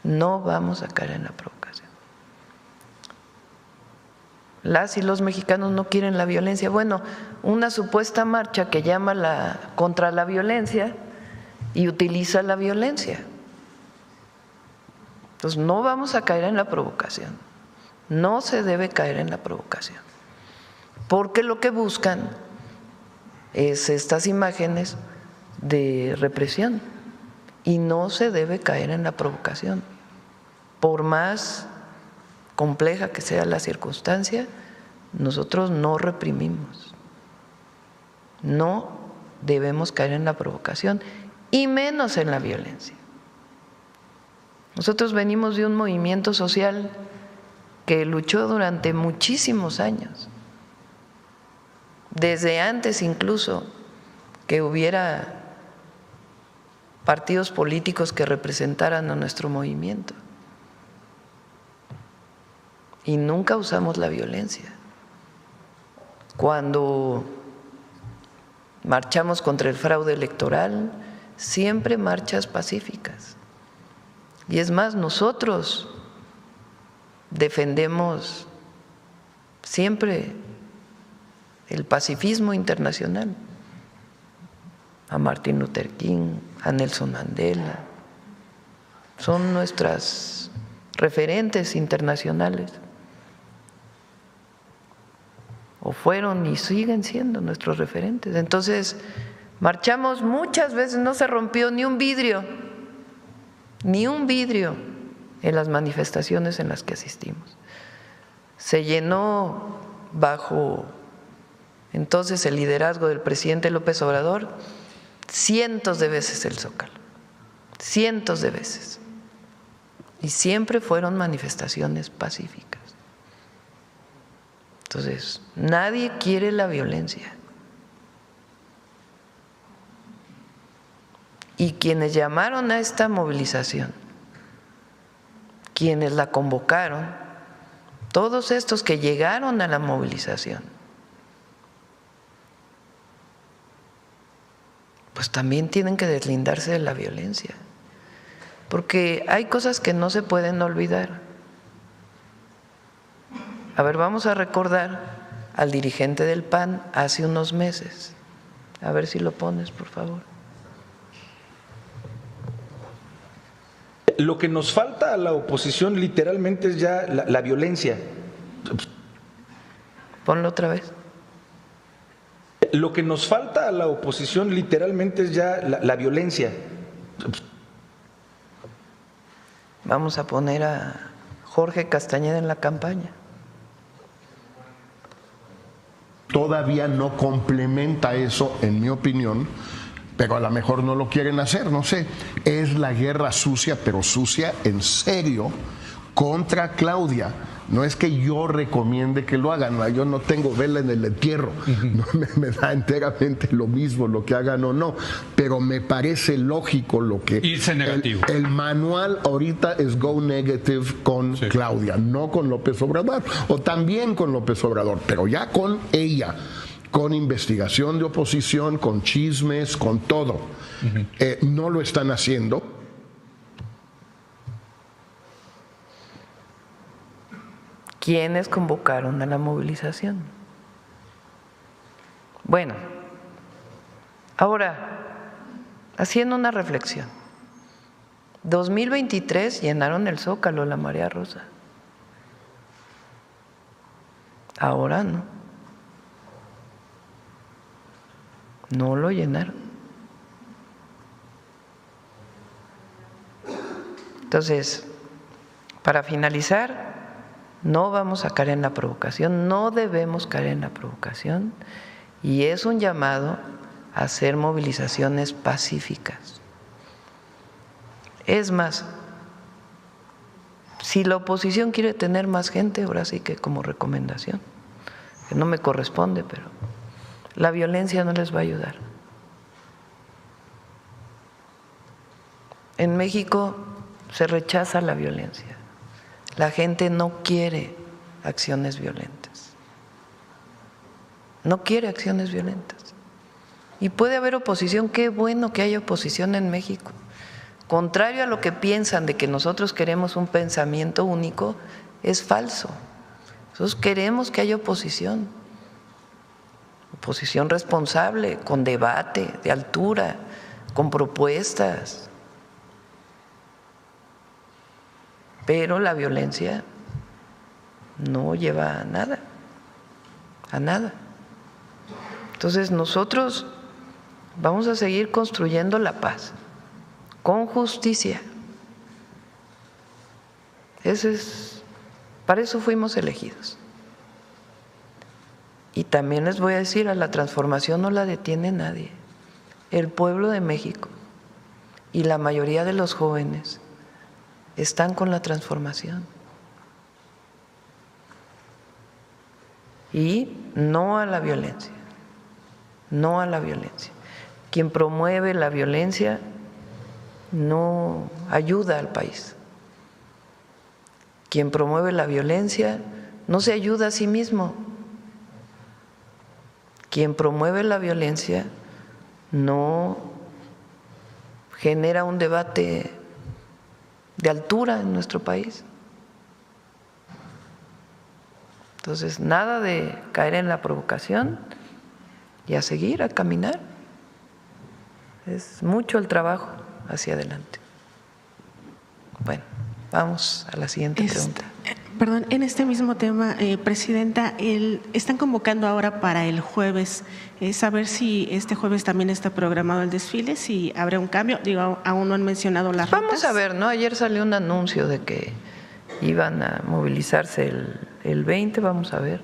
no vamos a caer en la provocación. Las y los mexicanos no quieren la violencia. Bueno, una supuesta marcha que llama contra la violencia y utiliza la violencia. Entonces no vamos a caer en la provocación, no se debe caer en la provocación, porque lo que buscan es estas imágenes de represión y no se debe caer en la provocación. Por más compleja que sea la circunstancia, nosotros no reprimimos. No debemos caer en la provocación y menos en la violencia. Nosotros venimos de un movimiento social que luchó durante muchísimos años, desde antes incluso que hubiera partidos políticos que representaran a nuestro movimiento. Y nunca usamos la violencia. Cuando marchamos contra el fraude electoral, siempre marchas pacíficas. Y es más, nosotros defendemos siempre el pacifismo internacional. A Martin Luther King, a Nelson Mandela, son nuestras referentes internacionales, o fueron y siguen siendo nuestros referentes. Entonces, marchamos muchas veces, no se rompió ni un vidrio en las manifestaciones en las que asistimos. Se llenó bajo entonces el liderazgo del presidente López Obrador cientos de veces el Zócalo, cientos de veces, y siempre fueron manifestaciones pacíficas. Entonces, nadie quiere la violencia. Y quienes llamaron a esta movilización, quienes la convocaron, todos estos que llegaron a la movilización, pues también tienen que deslindarse de la violencia, porque hay cosas que no se pueden olvidar. A ver, vamos a recordar al dirigente del PAN hace unos meses. A ver si lo pones, por favor. Lo que nos falta a la oposición literalmente es ya la violencia. Ponlo otra vez. Lo que nos falta a la oposición literalmente es ya la violencia. Vamos a poner a Jorge Castañeda en la campaña. Todavía no complementa eso, en mi opinión, pero a lo mejor no lo quieren hacer, no sé. Es la guerra sucia, pero sucia en serio, contra Claudia. No es que yo recomiende que lo hagan, yo no tengo vela en el entierro, no, me da enteramente lo mismo lo que hagan o no, pero me parece lógico lo que... Irse negativo. El manual ahorita es go negative con Claudia, no con López Obrador, o también con López Obrador, pero ya con ella, con investigación de oposición, con chismes, con todo. No lo están haciendo. ¿Quiénes convocaron a la movilización? Bueno, ahora, haciendo una reflexión, 2023 llenaron el Zócalo, la Marea Rosa. Ahora no. No lo llenaron. Entonces, para finalizar, no vamos a caer en la provocación, no debemos caer en la provocación, y es un llamado a hacer movilizaciones pacíficas. Es más, si la oposición quiere tener más gente, ahora sí que como recomendación, que no me corresponde, pero la violencia no les va a ayudar. En México se rechaza la violencia. La gente no quiere acciones violentas. No quiere acciones violentas. Y puede haber oposición, qué bueno que haya oposición en México. Contrario a lo que piensan de que nosotros queremos un pensamiento único, es falso. Nosotros queremos que haya oposición. Oposición responsable, con debate, de altura, con propuestas. Pero la violencia no lleva a nada, a nada. Entonces nosotros vamos a seguir construyendo la paz con justicia. Para eso fuimos elegidos. Y también les voy a decir, a la transformación no la detiene nadie. El pueblo de México y la mayoría de los jóvenes están con la transformación. Y no a la violencia, no a la violencia. Quien promueve la violencia no ayuda al país. Quien promueve la violencia no se ayuda a sí mismo. Quien promueve la violencia no genera un debate de altura en nuestro país. Entonces, nada de caer en la provocación y a seguir, a caminar. Es mucho el trabajo hacia adelante. Bueno, vamos a la siguiente pregunta. Perdón, en este mismo tema, Presidenta, están convocando ahora para el jueves, saber si este jueves también está programado el desfile, si habrá un cambio, digo, aún no han mencionado las rutas. Vamos a ver, ¿no? Ayer salió un anuncio de que iban a movilizarse el 20, vamos a ver.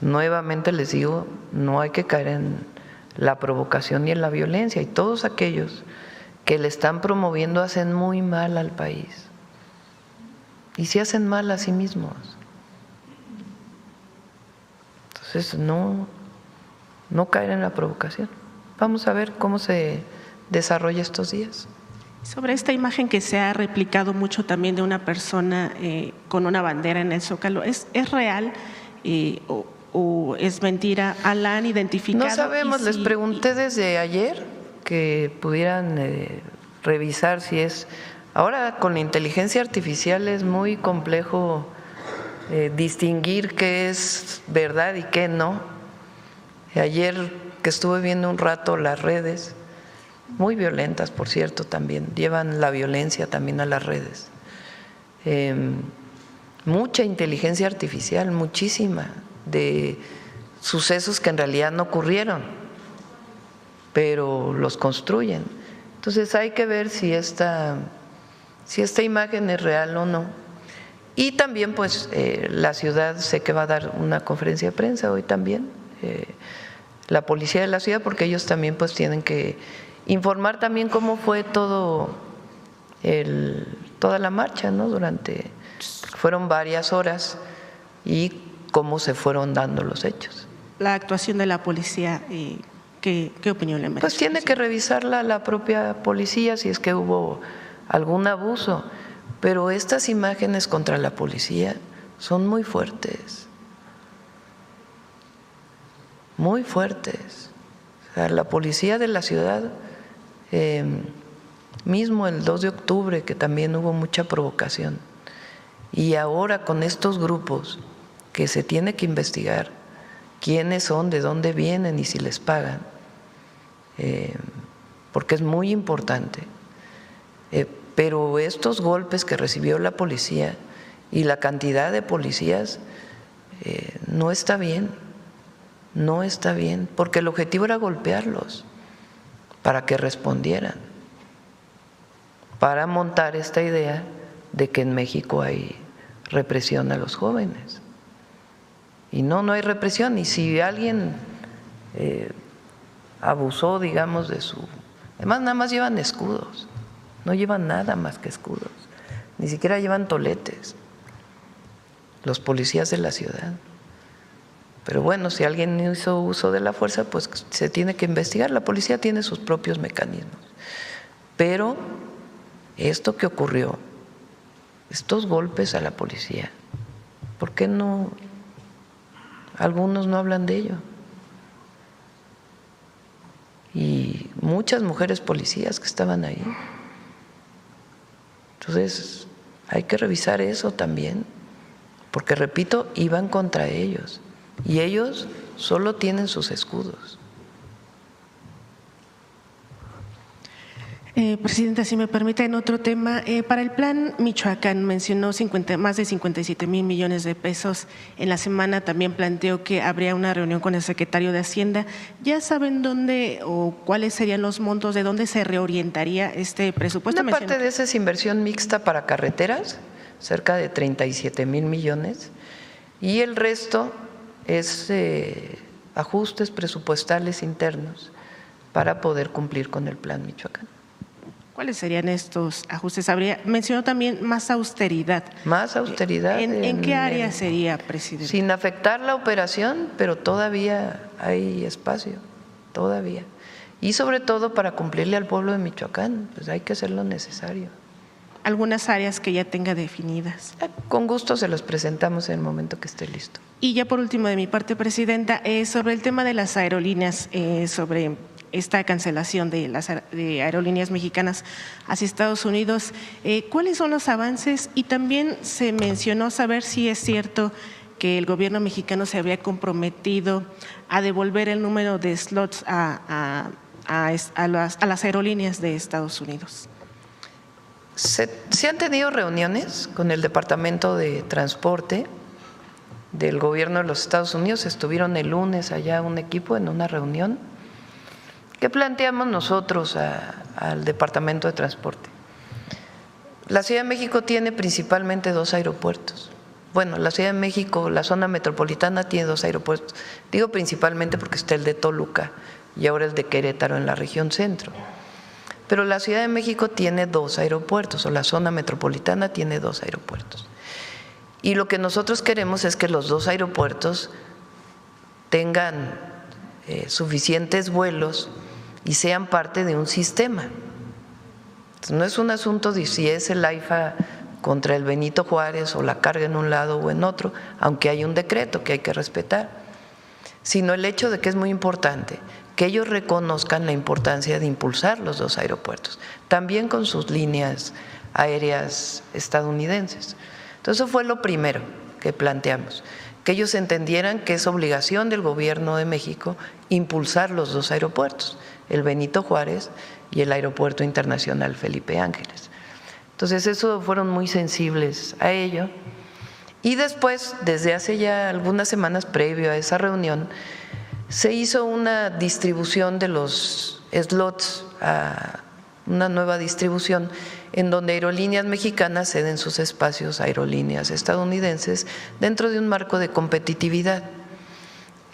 Nuevamente les digo, no hay que caer en la provocación y en la violencia, y todos aquellos que le están promoviendo hacen muy mal al país. Y se hacen mal a sí mismos. Entonces, no caer en la provocación. Vamos a ver cómo se desarrolla estos días. Sobre esta imagen que se ha replicado mucho también de una persona con una bandera en el Zócalo, ¿es real o es mentira? ¿La han identificado? No sabemos, les pregunté desde ayer que pudieran revisar si es… Ahora con la inteligencia artificial es muy complejo distinguir qué es verdad y qué no. Ayer que estuve viendo un rato las redes, muy violentas por cierto también, llevan la violencia también a las redes. Mucha inteligencia artificial, muchísima, de sucesos que en realidad no ocurrieron, pero los construyen. Entonces hay que ver si esta imagen es real o no. Y también pues la ciudad sé que va a dar una conferencia de prensa hoy también, la policía de la ciudad, porque ellos también pues tienen que informar también cómo fue toda la marcha, ¿no? Fueron varias horas y cómo se fueron dando los hechos. La actuación de la policía, ¿qué opinión le merece? Pues tiene que revisarla la propia policía si es que hubo algún abuso, pero estas imágenes contra la policía son muy fuertes, muy fuertes. O sea, la policía de la ciudad, mismo el 2 de octubre, que también hubo mucha provocación, y ahora con estos grupos que se tiene que investigar quiénes son, de dónde vienen y si les pagan, porque es muy importante. Pero estos golpes que recibió la policía y la cantidad de policías no está bien, porque el objetivo era golpearlos para que respondieran, para montar esta idea de que en México hay represión a los jóvenes. Y no hay represión, y si alguien abusó, digamos, de su… Además, nada más llevan escudos. No llevan nada más que escudos, ni siquiera llevan toletes, los policías de la ciudad. Pero bueno, si alguien hizo uso de la fuerza, pues se tiene que investigar. La policía tiene sus propios mecanismos. Pero esto que ocurrió, estos golpes a la policía, ¿por qué no? Algunos no hablan de ello. Y muchas mujeres policías que estaban ahí. Entonces, hay que revisar eso también, porque repito, iban contra ellos y ellos solo tienen sus escudos. Presidenta, si me permite, en otro tema, para el plan Michoacán mencionó más de 57,000 millones de pesos. En la semana también planteó que habría una reunión con el secretario de Hacienda. ¿Ya saben dónde o cuáles serían los montos, de dónde se reorientaría este presupuesto? Una parte de esa es inversión mixta para carreteras, cerca de 37,000 millones, y el resto es ajustes presupuestales internos para poder cumplir con el plan Michoacán. ¿Cuáles serían estos ajustes? Mencionó también más austeridad. Más austeridad. ¿En qué área sería, presidente? Sin afectar la operación, pero todavía hay espacio, todavía. Y sobre todo para cumplirle al pueblo de Michoacán, pues hay que hacer lo necesario. ¿Algunas áreas que ya tenga definidas? Con gusto se los presentamos en el momento que esté listo. Y ya por último de mi parte, presidenta, sobre el tema de las aerolíneas, sobre esta cancelación de las aerolíneas mexicanas hacia Estados Unidos, ¿cuáles son los avances? Y también se mencionó saber si es cierto que el gobierno mexicano se había comprometido a devolver el número de slots a las aerolíneas de Estados Unidos. Se han tenido reuniones con el Departamento de Transporte del gobierno de los Estados Unidos. Estuvieron el lunes allá un equipo en una reunión. ¿Qué planteamos nosotros al Departamento de Transporte? La Ciudad de México tiene principalmente 2 aeropuertos. Bueno, la Ciudad de México, la zona metropolitana tiene 2 aeropuertos. Digo principalmente porque está el de Toluca y ahora el de Querétaro en la región centro. Pero la Ciudad de México tiene 2 aeropuertos, o la zona metropolitana tiene 2 aeropuertos. Y lo que nosotros queremos es que los 2 aeropuertos tengan suficientes vuelos y sean parte de un sistema. Entonces, no es un asunto de si es el AIFA contra el Benito Juárez o la carga en un lado o en otro, aunque hay un decreto que hay que respetar, sino el hecho de que es muy importante que ellos reconozcan la importancia de impulsar los 2 aeropuertos, también con sus líneas aéreas estadounidenses. Entonces, eso fue lo primero que planteamos, que ellos entendieran que es obligación del gobierno de México impulsar los 2 aeropuertos, el Benito Juárez y el Aeropuerto Internacional Felipe Ángeles. Entonces, eso fueron muy sensibles a ello. Y después, desde hace ya algunas semanas previo a esa reunión, se hizo una distribución de los slots, una nueva distribución en donde aerolíneas mexicanas ceden sus espacios a aerolíneas estadounidenses dentro de un marco de competitividad.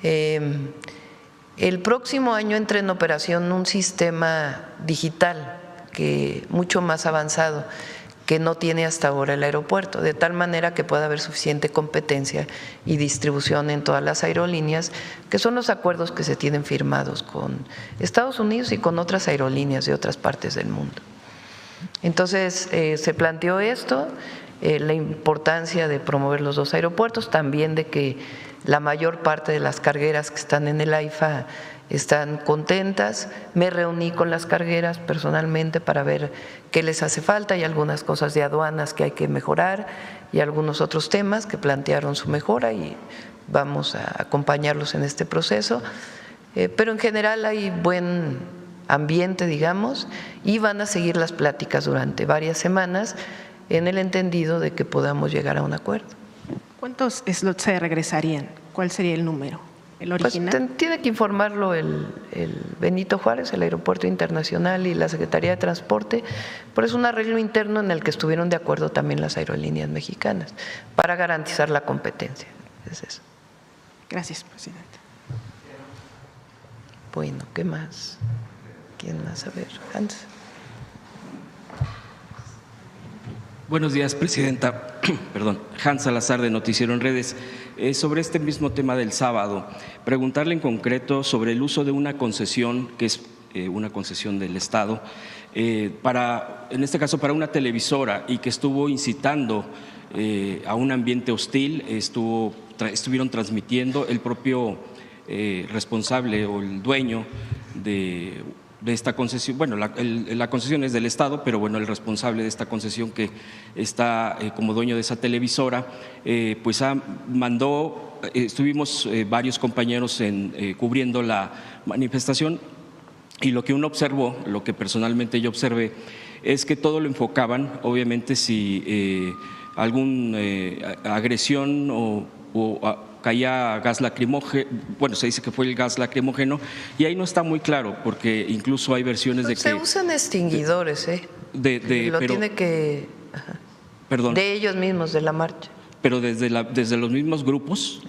El próximo año entra en operación un sistema digital mucho más avanzado que no tiene hasta ahora el aeropuerto, de tal manera que pueda haber suficiente competencia y distribución en todas las aerolíneas, que son los acuerdos que se tienen firmados con Estados Unidos y con otras aerolíneas de otras partes del mundo. Entonces, se planteó esto, la importancia de promover los 2 aeropuertos, también de que la mayor parte de las cargueras que están en el AIFA están contentas. Me reuní con las cargueras personalmente para ver qué les hace falta. Hay algunas cosas de aduanas que hay que mejorar y algunos otros temas que plantearon su mejora y vamos a acompañarlos en este proceso. Pero en general hay buen ambiente, digamos, y van a seguir las pláticas durante varias semanas en el entendido de que podamos llegar a un acuerdo. ¿Cuántos slots se regresarían? ¿Cuál sería el número? ¿El original? Pues tiene que informarlo el Benito Juárez, el Aeropuerto Internacional y la Secretaría de Transporte, pero es un arreglo interno en el que estuvieron de acuerdo también las aerolíneas mexicanas para garantizar la competencia. Es eso. Gracias, presidente. Bueno, ¿qué más? ¿Quién más? A ver, Hans. Buenos días, presidenta. Perdón, Hans Salazar de Noticiero en Redes. Sobre este mismo tema del sábado, preguntarle en concreto sobre el uso de una concesión, que es una concesión del Estado, en este caso para una televisora, y que estuvo incitando a un ambiente hostil, estuvieron transmitiendo el propio responsable o el dueño de esta concesión. Bueno, la concesión es del Estado, pero bueno, el responsable de esta concesión, que está como dueño de esa televisora, pues estuvimos varios compañeros cubriendo la manifestación, Y lo que uno observó, lo que personalmente yo observé, es que todo lo enfocaban, obviamente, si alguna agresión o caía gas lacrimógeno, bueno, se dice que fue el gas lacrimógeno, y ahí no está muy claro, porque incluso hay versiones de que… Se usan extinguidores, tiene que… Perdón. De ellos mismos, de la marcha. Pero desde los mismos grupos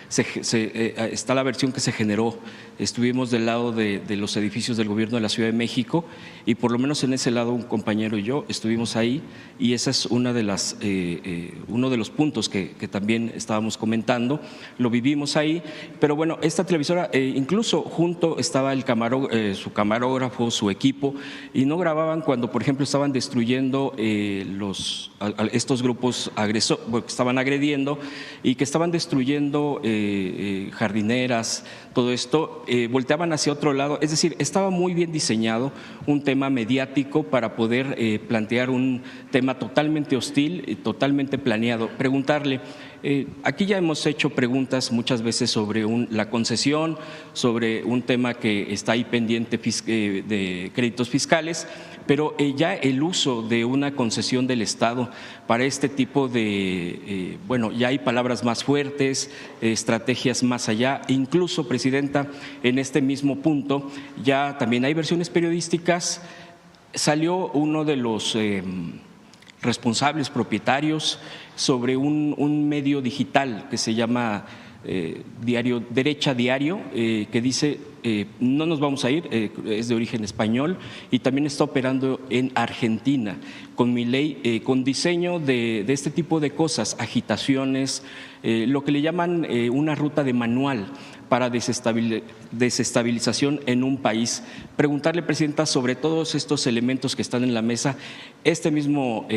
está la versión que se generó. Estuvimos del lado de los edificios del gobierno de la Ciudad de México y por lo menos en ese lado un compañero y yo estuvimos ahí y ese es uno de los puntos que también estábamos comentando. Lo vivimos ahí, pero bueno, esta televisora incluso junto estaba su camarógrafo, su equipo y no grababan cuando, por ejemplo, estaban destruyendo estos grupos que estaban agrediendo y que estaban destruyendo jardineras, todo esto, volteaban hacia otro lado, es decir, estaba muy bien diseñado un tema mediático para poder plantear un tema totalmente hostil y totalmente planeado. Preguntarle, aquí ya hemos hecho preguntas muchas veces sobre la concesión, sobre un tema que está ahí pendiente de créditos fiscales, pero ya el uso de una concesión del Estado para este tipo de, ya hay palabras más fuertes, estrategias más allá, incluso, Presidenta, en este mismo punto ya también hay versiones periodísticas, salió uno de los responsables propietarios sobre un medio digital que se llama Derecha Diario, que dice no nos vamos a ir, es de origen español y también está operando en Argentina con Milei, con diseño de este tipo de cosas, agitaciones, lo que le llaman una ruta de manual para desestabilización en un país. Preguntarle, Presidenta, sobre todos estos elementos que están en la mesa, este mismo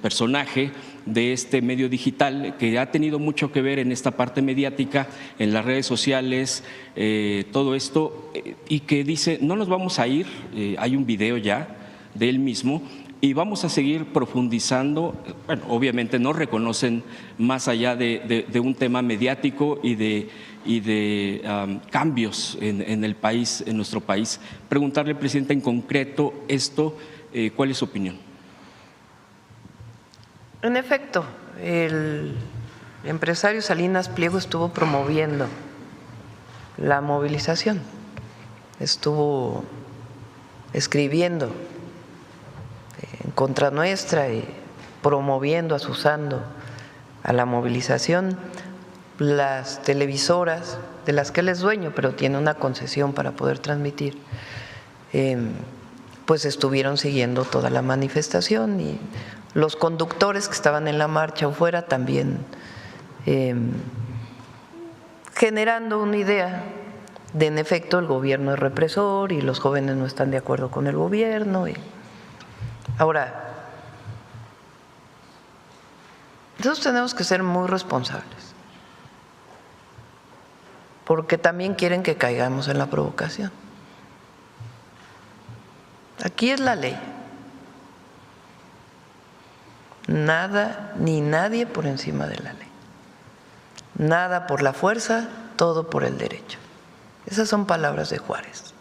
personaje de este medio digital que ha tenido mucho que ver en esta parte mediática, en las redes sociales, todo esto, y que dice, no nos vamos a ir, hay un video ya de él mismo, y vamos a seguir profundizando. Bueno, obviamente no reconocen más allá de un tema mediático y de cambios en el país, en nuestro país. Preguntarle, Presidenta, en concreto esto, ¿cuál es su opinión? En efecto, el empresario Salinas Pliego estuvo promoviendo la movilización, estuvo escribiendo en contra nuestra y promoviendo, asusando a la movilización. Las televisoras de las que él es dueño, pero tiene una concesión para poder transmitir, pues estuvieron siguiendo toda la manifestación y los conductores que estaban en la marcha o fuera también generando una idea de, en efecto, el gobierno es represor y los jóvenes no están de acuerdo con el gobierno. Ahora, nosotros tenemos que ser muy responsables, porque también quieren que caigamos en la provocación. Aquí es la ley. Nada ni nadie por encima de la ley. Nada por la fuerza, todo por el derecho. Esas son palabras de Juárez,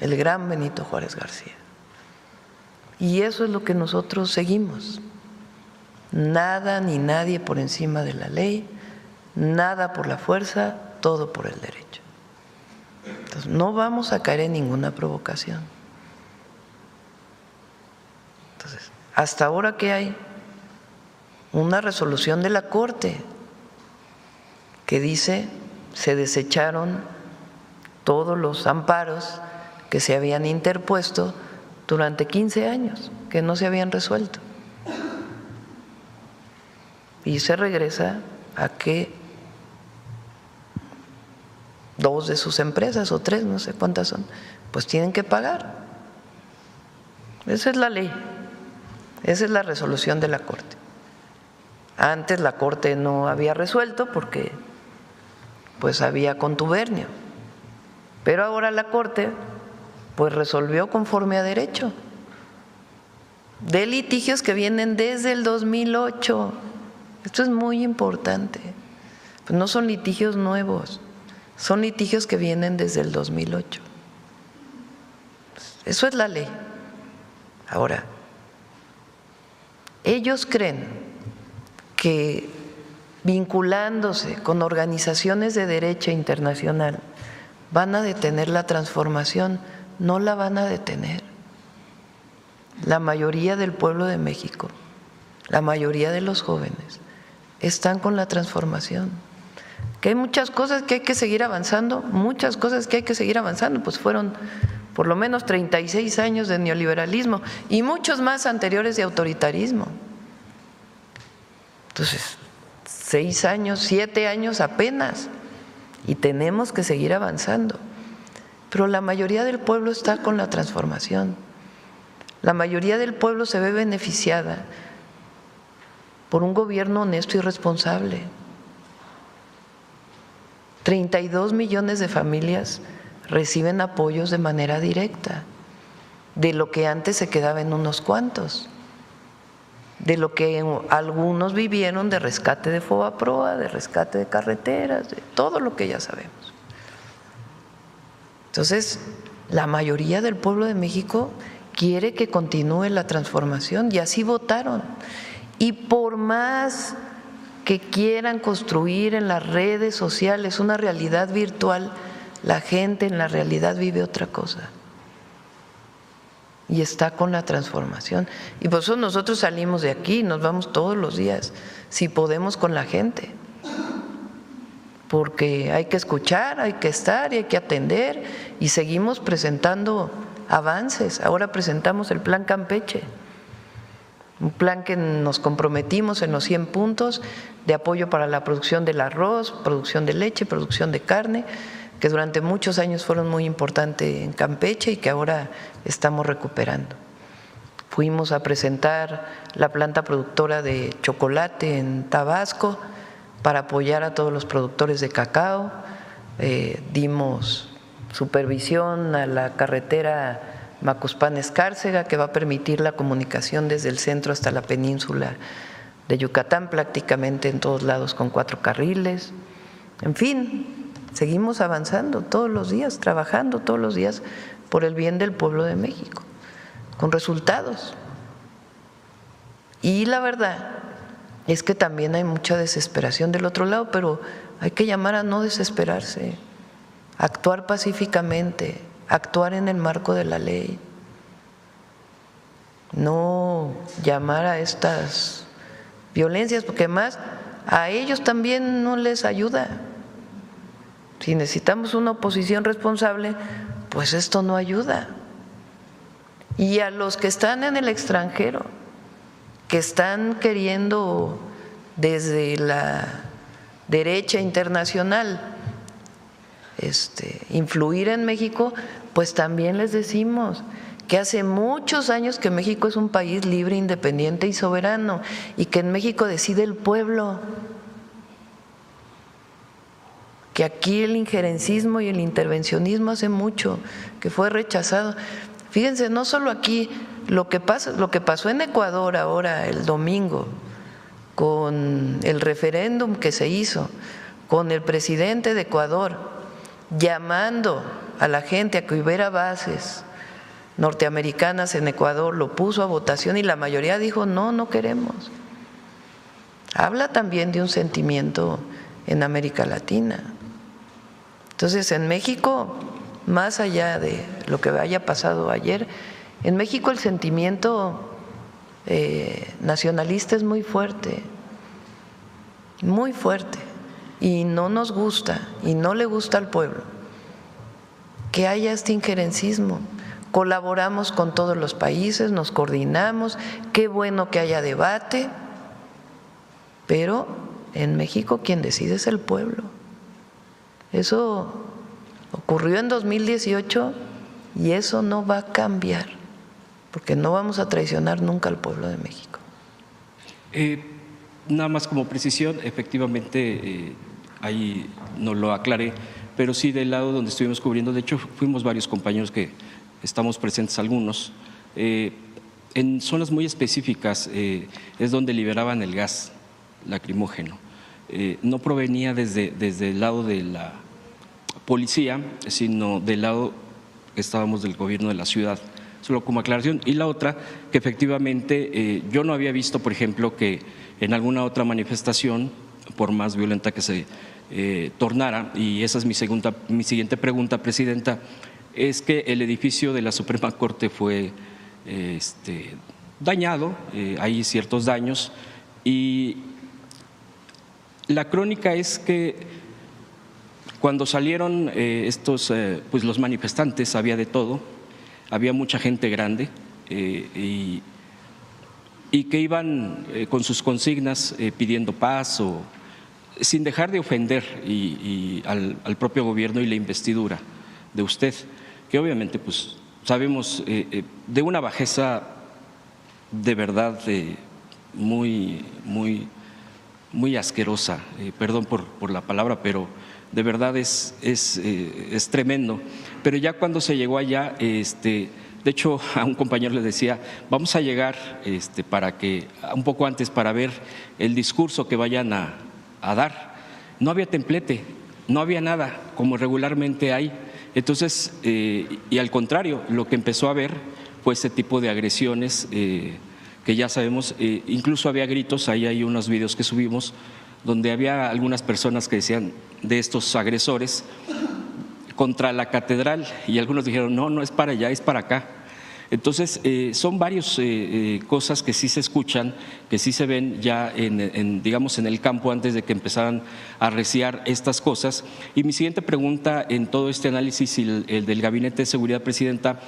el gran Benito Juárez García. Y eso es lo que nosotros seguimos. Nada ni nadie por encima de la ley, nada por la fuerza, todo por el derecho. Entonces, no vamos a caer en ninguna provocación. Entonces, hasta ahora, ¿qué hay? Una resolución de la Corte que dice se desecharon todos los amparos que se habían interpuesto durante 15 años, que no se habían resuelto. Y se regresa a que 2 de sus empresas o 3, no sé cuántas son, pues tienen que pagar. Esa es la ley. Esa es la resolución de la Corte. Antes la Corte no había resuelto porque pues había contubernio, pero ahora la Corte pues resolvió conforme a derecho de litigios que vienen desde el 2008. Esto es muy importante. Pues no son litigios nuevos, Son litigios que vienen desde el 2008. Eso es la ley. Ahora, ellos creen que vinculándose con organizaciones de derecha internacional van a detener la transformación. No la van a detener. La mayoría del pueblo de México, la mayoría de los jóvenes están con la transformación. Que hay muchas cosas que hay que seguir avanzando, muchas cosas que hay que seguir avanzando, pues fueron por lo menos 36 años de neoliberalismo y muchos más anteriores de autoritarismo. Entonces, 6 años, 7 años apenas, y tenemos que seguir avanzando. Pero la mayoría del pueblo está con la transformación. La mayoría del pueblo se ve beneficiada por un gobierno honesto y responsable. 32 millones de familias reciben apoyos de manera directa, de lo que antes se quedaba en unos cuantos, de lo que algunos vivieron de rescate de FOBAPROA, de rescate de carreteras, de todo lo que ya sabemos. Entonces, la mayoría del pueblo de México quiere que continúe la transformación y así votaron. Y por más que quieran construir en las redes sociales una realidad virtual, la gente en la realidad vive otra cosa y está con la transformación. Y por eso nosotros salimos de aquí, nos vamos todos los días, si podemos, con la gente, porque hay que escuchar, hay que estar y hay que atender, y seguimos presentando avances. Ahora presentamos el Plan Campeche, un plan que nos comprometimos en los 100 puntos de apoyo para la producción del arroz, producción de leche, producción de carne, que durante muchos años fueron muy importantes en Campeche y que ahora estamos recuperando. Fuimos a presentar la planta productora de chocolate en Tabasco para apoyar a todos los productores de cacao, dimos supervisión a la carretera Macuspán-Escárcega, que va a permitir la comunicación desde el centro hasta la península de Yucatán, prácticamente en todos lados con 4 carriles. En fin, seguimos avanzando todos los días, trabajando todos los días por el bien del pueblo de México, con resultados. Y la verdad es que también hay mucha desesperación del otro lado, pero hay que llamar a no desesperarse, actuar pacíficamente, actuar en el marco de la ley, no llamar a estas violencias, porque además a ellos también no les ayuda. Si necesitamos una oposición responsable, pues esto no ayuda. Y a los que están en el extranjero, que están queriendo desde la derecha internacional influir en México, pues también les decimos que hace muchos años que México es un país libre, independiente y soberano, y que en México decide el pueblo, que aquí el injerencismo y el intervencionismo hace mucho que fue rechazado. Fíjense, no solo aquí, lo que pasó en Ecuador ahora el domingo con el referéndum que se hizo, con el presidente de Ecuador llamando a la gente a que hubiera bases norteamericanas en Ecuador, lo puso a votación y la mayoría dijo no, no queremos. Habla también de un sentimiento en América Latina. Entonces, en México, más allá de lo que haya pasado ayer, en México el sentimiento nacionalista es muy fuerte, y no nos gusta, y no le gusta al pueblo que haya este injerencismo. Colaboramos con todos los países, nos coordinamos, qué bueno que haya debate, pero en México quien decide es el pueblo. Eso ocurrió en 2018 y eso no va a cambiar, porque no vamos a traicionar nunca al pueblo de México. Nada más como precisión, efectivamente, ahí no lo aclaré, pero sí del lado donde estuvimos cubriendo, de hecho fuimos varios compañeros que estamos presentes algunos, en zonas muy específicas es donde liberaban el gas lacrimógeno. No provenía desde el lado de policía, sino del lado que estábamos del gobierno de la ciudad. Solo como aclaración. Y la otra, que efectivamente yo no había visto, por ejemplo, que en alguna otra manifestación, por más violenta que se tornara, y esa es mi siguiente pregunta, Presidenta, es que el edificio de la Suprema Corte fue dañado, hay ciertos daños, y la crónica es que cuando salieron pues los manifestantes había de todo, había mucha gente grande y que iban con sus consignas pidiendo paz o sin dejar de ofender al propio gobierno y la investidura de usted, que obviamente pues sabemos de una bajeza de verdad muy asquerosa, perdón por la palabra, pero de verdad es tremendo. Pero ya cuando se llegó allá, de hecho a un compañero le decía, vamos a llegar para que un poco antes para ver el discurso que vayan a dar. No había templete, no había nada como regularmente hay. Entonces, y al contrario, lo que empezó a haber fue ese tipo de agresiones que ya sabemos, incluso había gritos, ahí hay unos videos que subimos, donde había algunas personas que decían de estos agresores contra la catedral y algunos dijeron, no es para allá, es para acá. Entonces, son varias cosas que sí se escuchan, que sí se ven ya digamos en el campo antes de que empezaran a arreciar estas cosas. Y mi siguiente pregunta en todo este análisis y el del Gabinete de Seguridad, Presidenta,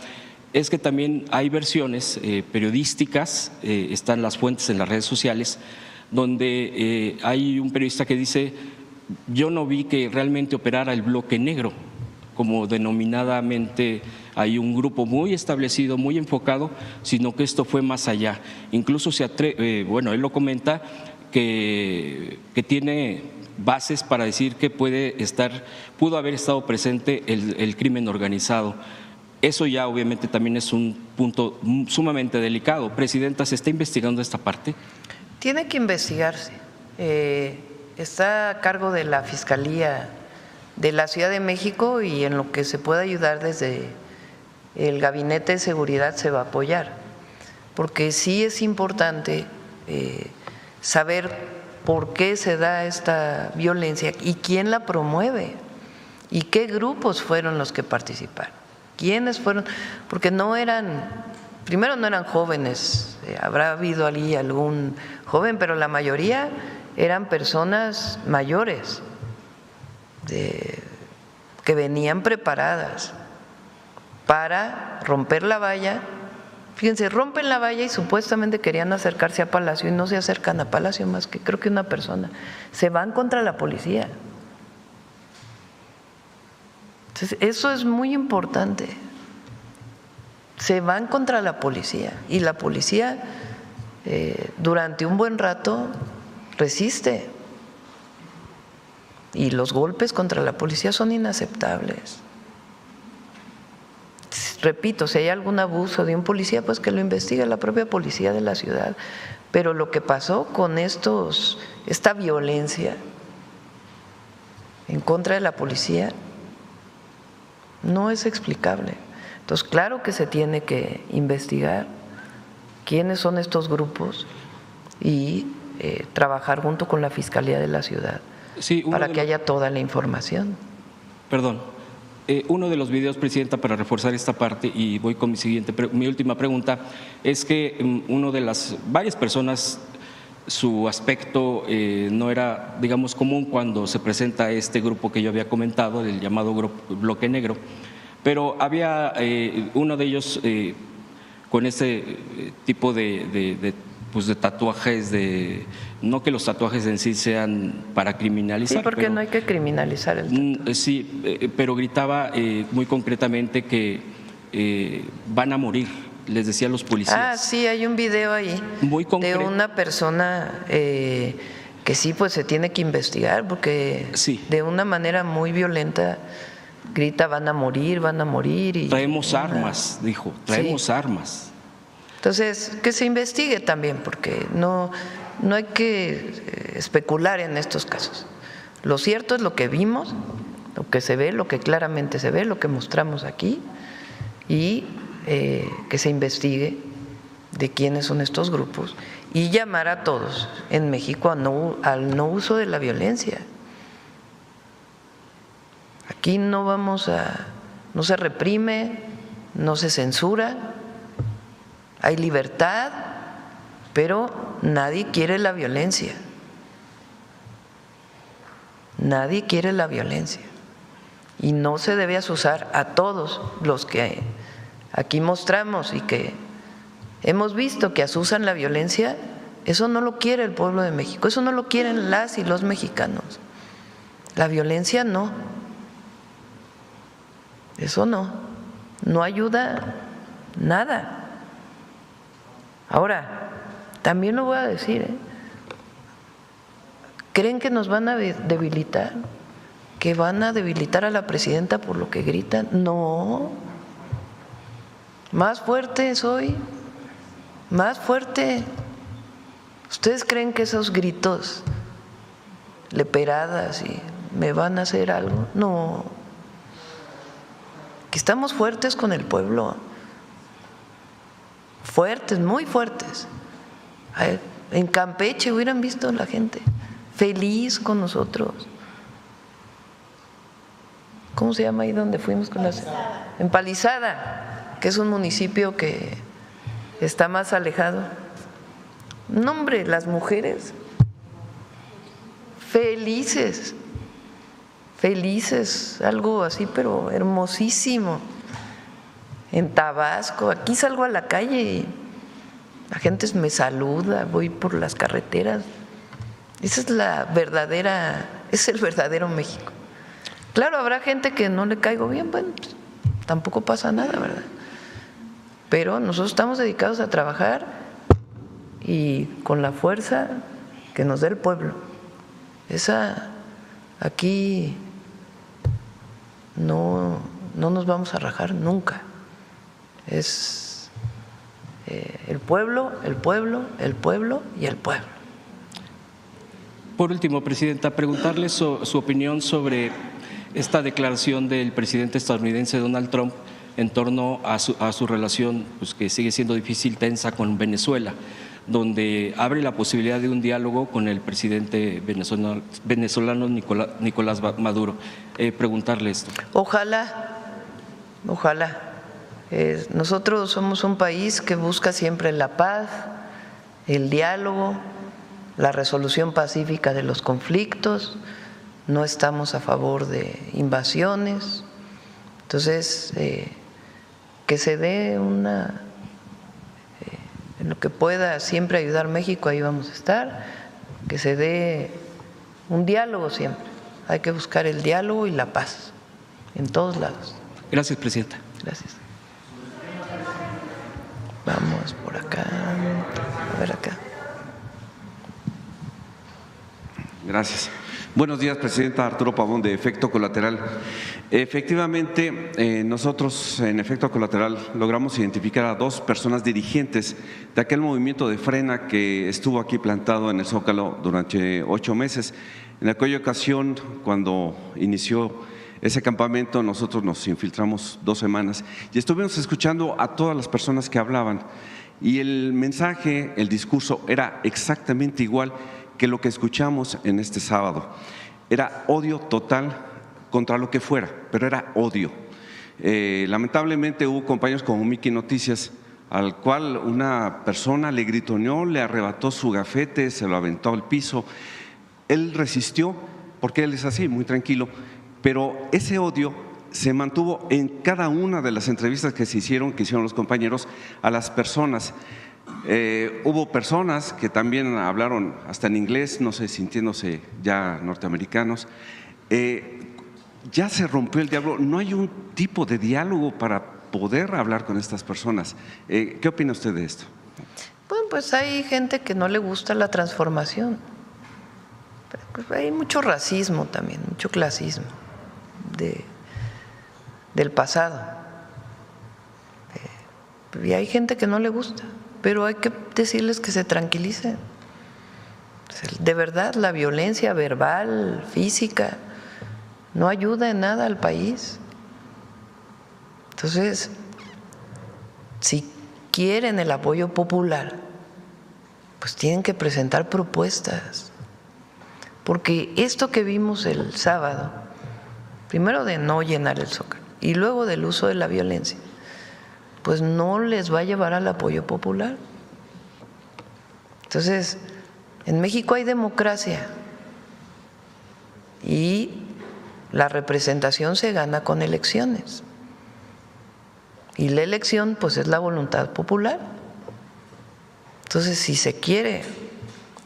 es que también hay versiones periodísticas, están las fuentes en las redes sociales, donde hay un periodista que dice, yo no vi que realmente operara el bloque negro, como denominadamente hay un grupo muy establecido, muy enfocado, sino que esto fue más allá. Incluso él lo comenta que tiene bases para decir que pudo haber estado presente el crimen organizado. Eso ya obviamente también es un punto sumamente delicado. Presidenta, ¿se está investigando esta parte? Tiene que investigarse. Está a cargo de la Fiscalía de la Ciudad de México y en lo que se pueda ayudar desde el Gabinete de Seguridad se va a apoyar, porque sí es importante saber por qué se da esta violencia y quién la promueve y qué grupos fueron los que participaron, quiénes fueron, porque primero no eran jóvenes, habrá habido allí algún joven, pero la mayoría eran personas mayores que venían preparadas para romper la valla. Fíjense, rompen la valla y supuestamente querían acercarse a Palacio y no se acercan a Palacio más que creo que una persona. Se van contra la policía. Entonces, eso es muy importante. Se van contra la policía y la policía durante un buen rato resiste. Y los golpes contra la policía son inaceptables. Repito, si hay algún abuso de un policía, pues que lo investigue la propia policía de la ciudad. Pero lo que pasó con esta violencia en contra de la policía no es explicable. Entonces, claro que se tiene que investigar quiénes son estos grupos y trabajar junto con la Fiscalía de la ciudad. Sí, para que haya toda la información. Perdón, uno de los videos, Presidenta, para reforzar esta parte, y voy con mi última pregunta, es que varias personas, su aspecto no era, digamos, común cuando se presenta este grupo que yo había comentado, el llamado Bloque Negro, pero había uno de ellos con ese tipo de tatuajes, no que los tatuajes en sí sean para criminalizar. Sí, porque no hay que criminalizar el tatuaje. Sí, pero gritaba muy concretamente que van a morir, les decía a los policías. Ah, sí, hay un video ahí de una persona que sí, pues se tiene que investigar, porque de una manera muy violenta grita van a morir. Y traemos armas, dijo, traemos armas. Entonces, que se investigue también, porque no hay que especular en estos casos. Lo cierto es lo que vimos lo que se ve, lo que claramente se ve, lo que mostramos aquí, y que se investigue de quiénes son estos grupos y llamar a todos en México al no uso de la violencia. Aquí no se reprime, no se censura, hay libertad, pero nadie quiere la violencia. Nadie quiere la violencia. Y no se debe asusar a todos los que aquí mostramos y que hemos visto que asusan la violencia. Eso no lo quiere el pueblo de México, eso no lo quieren las y los mexicanos. La violencia no. Eso no ayuda nada. Ahora, también lo voy a decir, ¿creen que nos van a debilitar? ¿Que van a debilitar a la presidenta por lo que gritan? No. Más fuerte soy, más fuerte. ¿Ustedes creen que esos gritos, leperadas, y me van a hacer algo? No. Que estamos fuertes con el pueblo. Fuertes, muy fuertes. En Campeche hubieran visto a la gente feliz con nosotros. ¿Cómo se llama ahí donde fuimos con las? En Palizada, que es un municipio que está más alejado. No, hombre, las mujeres felices, algo así, pero hermosísimo. En Tabasco, aquí salgo a la calle y la gente me saluda, voy por las carreteras. Esa es es el verdadero México. Claro, habrá gente que no le caigo bien, bueno, pues, tampoco pasa nada, ¿verdad? Pero nosotros estamos dedicados a trabajar y con la fuerza que nos dé el pueblo. Esa, aquí no nos vamos a rajar nunca. Es el pueblo y el pueblo. Por último, Presidenta, preguntarle su opinión sobre esta declaración del presidente estadounidense Donald Trump en torno a su relación, pues, que sigue siendo difícil, tensa, con Venezuela, donde abre la posibilidad de un diálogo con el presidente venezolano Nicolás Maduro. Preguntarle esto. Ojalá. Nosotros somos un país que busca siempre la paz, el diálogo, la resolución pacífica de los conflictos. No estamos a favor de invasiones. Entonces, que se dé en lo que pueda siempre ayudar México, ahí vamos a estar. Que se dé un diálogo siempre. Hay que buscar el diálogo y la paz en todos lados. Gracias, Presidenta. Gracias. Vamos por acá. A ver acá. Gracias. Buenos días, Presidenta. Arturo Pavón, de Efecto Colateral. Efectivamente, nosotros en Efecto Colateral logramos identificar a 2 personas dirigentes de aquel movimiento de Frena que estuvo aquí plantado en el Zócalo durante 8 meses. En aquella ocasión, cuando inició ese campamento, nosotros nos infiltramos 2 semanas y estuvimos escuchando a todas las personas que hablaban, y el mensaje, el discurso era exactamente igual que lo que escuchamos en este sábado. Era odio total contra lo que fuera, pero era odio. Lamentablemente hubo compañeros como Miki Noticias, al cual una persona le gritoneó, le arrebató su gafete, se lo aventó al piso. Él resistió, porque él es así, muy tranquilo, pero ese odio se mantuvo en cada una de las entrevistas que hicieron los compañeros a las personas. Hubo personas que también hablaron hasta en inglés, no sé, sintiéndose ya norteamericanos. Ya se rompió el diálogo, no hay un tipo de diálogo para poder hablar con estas personas. ¿Qué opina usted de esto? Bueno, pues hay gente que no le gusta la transformación. Pues hay mucho racismo también, mucho clasismo del pasado. Y hay gente que no le gusta, pero hay que decirles que se tranquilicen. De verdad, la violencia verbal, física, no ayuda en nada al país. Entonces, si quieren el apoyo popular, pues tienen que presentar propuestas, porque esto que vimos el sábado, primero de no llenar el Zócalo y luego del uso de la violencia, pues no les va a llevar al apoyo popular. Entonces, en México hay democracia y la representación se gana con elecciones. Y la elección, pues, es la voluntad popular. Entonces, si se quiere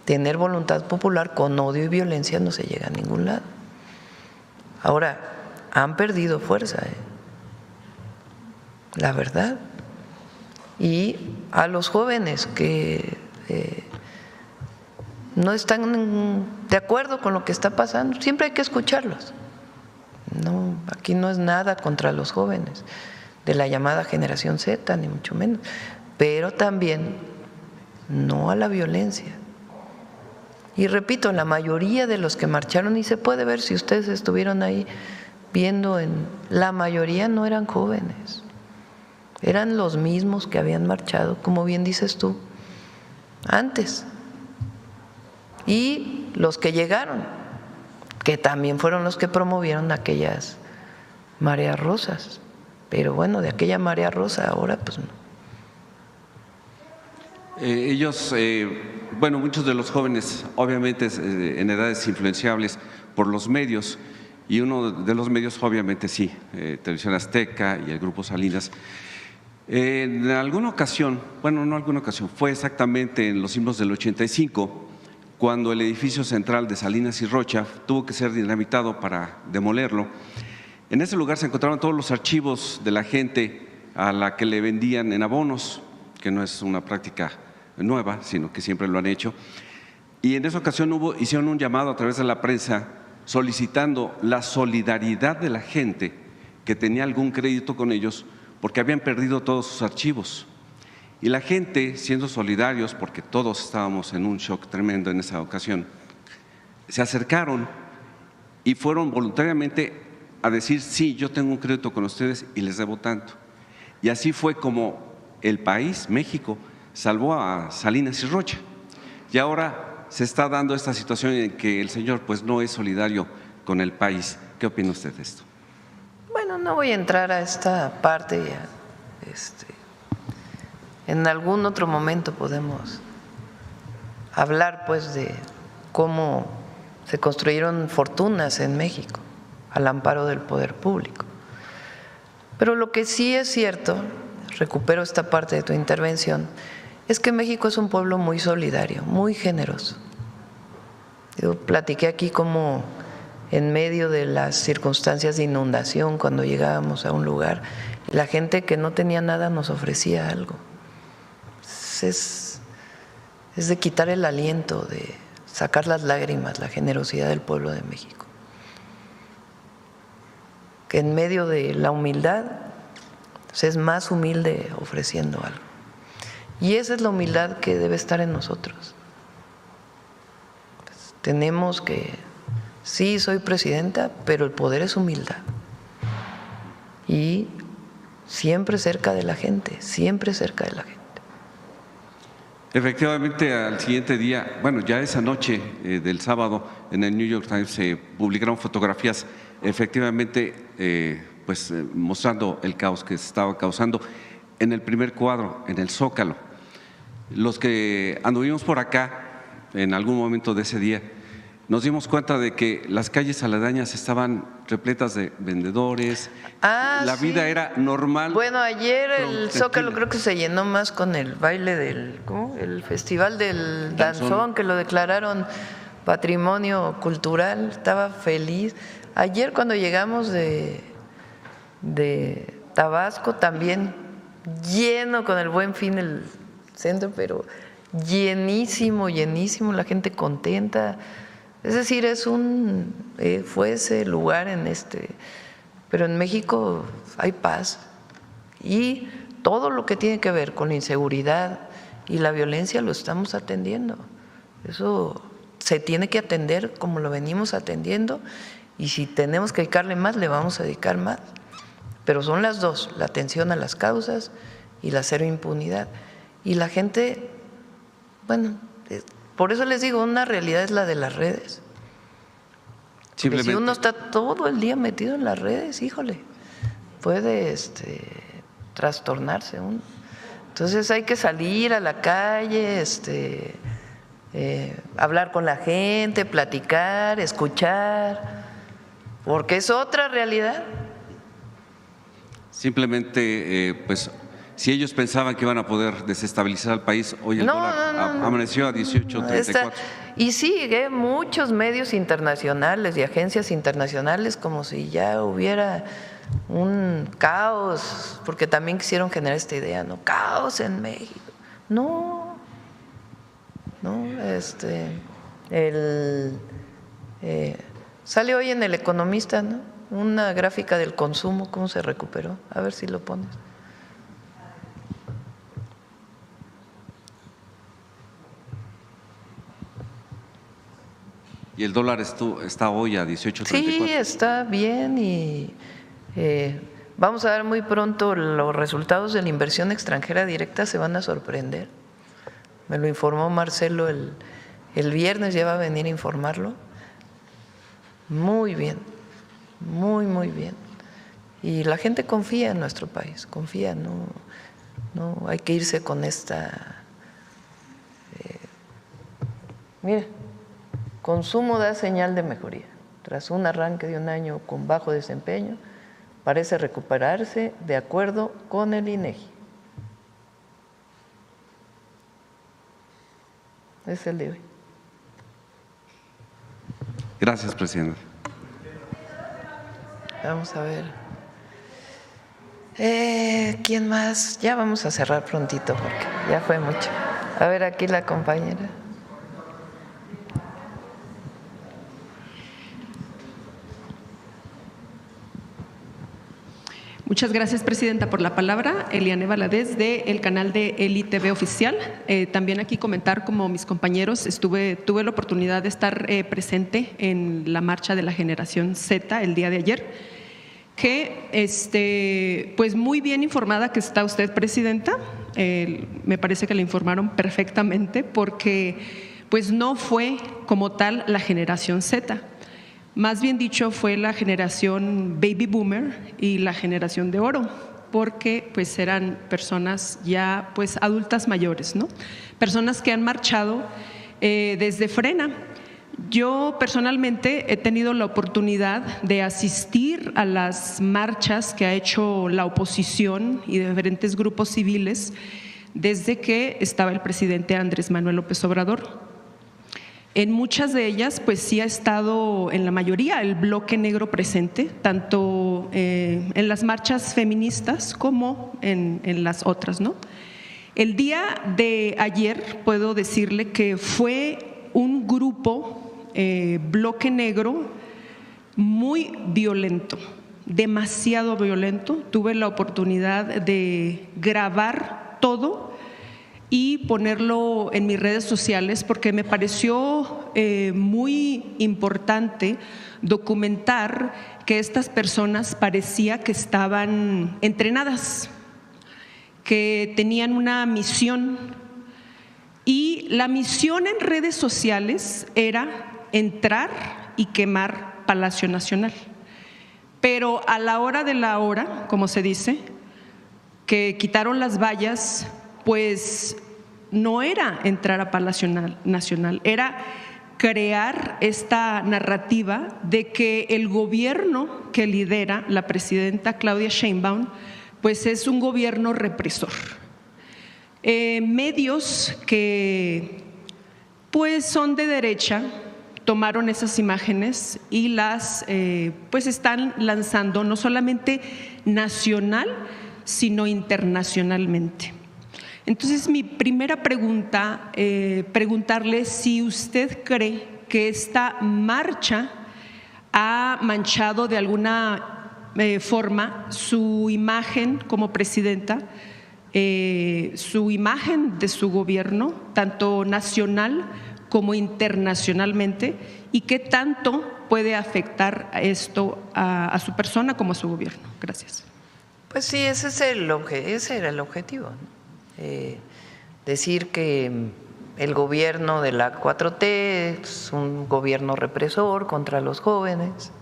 tener voluntad popular, con odio y violencia no se llega a ningún lado. Ahora, han perdido fuerza, la verdad. Y a los jóvenes que no están de acuerdo con lo que está pasando, siempre hay que escucharlos. No, aquí no es nada contra los jóvenes de la llamada generación Z, ni mucho menos, pero también no a la violencia. Y repito, la mayoría de los que marcharon, y se puede ver si ustedes estuvieron ahí viendo, la mayoría no eran jóvenes, eran los mismos que habían marchado, como bien dices tú, antes. Y los que llegaron, que también fueron los que promovieron aquellas mareas rosas. Pero bueno, de aquella marea rosa ahora pues no. Ellos, bueno, muchos de los jóvenes, obviamente en edades influenciables por los medios, y uno de los medios, obviamente sí, Televisión Azteca y el Grupo Salinas. En alguna ocasión, bueno, no alguna ocasión, fue exactamente en los sismos del 85, cuando el edificio central de Salinas y Rocha tuvo que ser dinamitado para demolerlo. En ese lugar se encontraron todos los archivos de la gente a la que le vendían en abonos, que no es una práctica nueva, sino que siempre lo han hecho. Y en esa ocasión hicieron un llamado a través de la prensa solicitando la solidaridad de la gente que tenía algún crédito con ellos porque habían perdido todos sus archivos. Y la gente, siendo solidarios, porque todos estábamos en un shock tremendo en esa ocasión, se acercaron y fueron voluntariamente a decir, sí, yo tengo un crédito con ustedes y les debo tanto. Y así fue como el país, México, salvó a Salinas y Rocha. Y ahora se está dando esta situación en que el señor pues no es solidario con el país. ¿Qué opina usted de esto? Bueno, no voy a entrar a esta parte ya. En algún otro momento podemos hablar pues de cómo se construyeron fortunas en México al amparo del poder público. Pero lo que sí es cierto, recupero esta parte de tu intervención, es que México es un pueblo muy solidario, muy generoso. Yo platiqué aquí como en medio de las circunstancias de inundación, cuando llegábamos a un lugar, la gente que no tenía nada nos ofrecía algo. Es de quitar el aliento, de sacar las lágrimas, la generosidad del pueblo de México. Que en medio de la humildad es más humilde ofreciendo algo. Y esa es la humildad que debe estar en nosotros. Pues tenemos que, sí, soy presidenta, pero el poder es humildad. Y siempre cerca de la gente, siempre cerca de la gente. Efectivamente, al siguiente día, bueno, ya esa noche del sábado, en el New York Times se publicaron fotografías, efectivamente, mostrando el caos que se estaba causando en el primer cuadro, en el Zócalo. Los que anduvimos por acá en algún momento de ese día, nos dimos cuenta de que las calles aledañas estaban repletas de vendedores, la vida era normal. Bueno, ayer el Zócalo creo que se llenó más con el baile del, ¿cómo? El festival del danzón, que lo declararon patrimonio cultural, estaba feliz. Ayer cuando llegamos de Tabasco también lleno con el Buen Fin el centro, pero llenísimo, llenísimo, la gente contenta. Es decir, fue ese lugar pero en México hay paz y todo lo que tiene que ver con la inseguridad y la violencia lo estamos atendiendo. Eso se tiene que atender como lo venimos atendiendo y si tenemos que dedicarle más, le vamos a dedicar más. Pero son las dos, la atención a las causas y la cero impunidad. Y la gente, bueno, por eso les digo, una realidad es la de las redes. Porque si uno está todo el día metido en las redes, híjole, puede trastornarse uno. Entonces hay que salir a la calle, hablar con la gente, platicar, escuchar, porque es otra realidad. Simplemente, pues, si ellos pensaban que iban a poder desestabilizar al país, hoy el dólar amaneció a 18.34. Y sigue muchos medios internacionales y agencias internacionales como si ya hubiera un caos, porque también quisieron generar esta idea, ¿no? Caos en México. No, sale hoy en El Economista, ¿no? Una gráfica del consumo, cómo se recuperó. A ver si lo pones. Y el dólar está hoy a 18.34. Sí, está bien y vamos a ver muy pronto los resultados de la inversión extranjera directa, se van a sorprender. Me lo informó Marcelo el viernes, ya va a venir a informarlo. Muy bien, muy bien. Y la gente confía en nuestro país, confía, no hay que irse con esta… mire, consumo da señal de mejoría. Tras un arranque de un año con bajo desempeño, parece recuperarse de acuerdo con el INEGI. Es el de hoy. Gracias, presidente. Vamos a ver. ¿Quién más? Ya vamos a cerrar prontito porque ya fue mucho. A ver, aquí la compañera. Muchas gracias, presidenta, por la palabra. Eliane Valadez, del canal de Eli TV Oficial. También aquí comentar, como mis compañeros, tuve la oportunidad de estar presente en la marcha de la generación Z el día de ayer, que pues muy bien informada que está usted, presidenta. Me parece que la informaron perfectamente porque pues no fue como tal la generación Z. Más bien dicho, fue la generación baby boomer y la generación de oro, porque pues eran personas ya pues adultas mayores, ¿no? Personas que han marchado desde Frena. Yo personalmente he tenido la oportunidad de asistir a las marchas que ha hecho la oposición y diferentes grupos civiles desde que estaba el presidente Andrés Manuel López Obrador. En muchas de ellas, pues sí ha estado, en la mayoría, el bloque negro presente, tanto en las marchas feministas como en las otras, ¿no? El día de ayer puedo decirle que fue un grupo, bloque negro, muy violento, demasiado violento. Tuve la oportunidad de grabar todo y ponerlo en mis redes sociales porque me pareció muy importante documentar que estas personas parecía que estaban entrenadas, que tenían una misión, y la misión en redes sociales era entrar y quemar Palacio Nacional. Pero a la hora de la hora, como se dice, que quitaron las vallas, pues no era entrar a Palacio Nacional, era crear esta narrativa de que el gobierno que lidera la presidenta Claudia Sheinbaum pues es un gobierno represor. Medios que pues son de derecha tomaron esas imágenes y las pues están lanzando no solamente nacional sino internacionalmente. Entonces, mi primera pregunta, preguntarle si usted cree que esta marcha ha manchado de alguna forma su imagen como presidenta, su imagen de su gobierno, tanto nacional como internacionalmente, y qué tanto puede afectar esto a su persona como a su gobierno? Gracias. Pues sí, ese era el objetivo, ¿no? Decir que el gobierno de la 4T es un gobierno represor contra los jóvenes.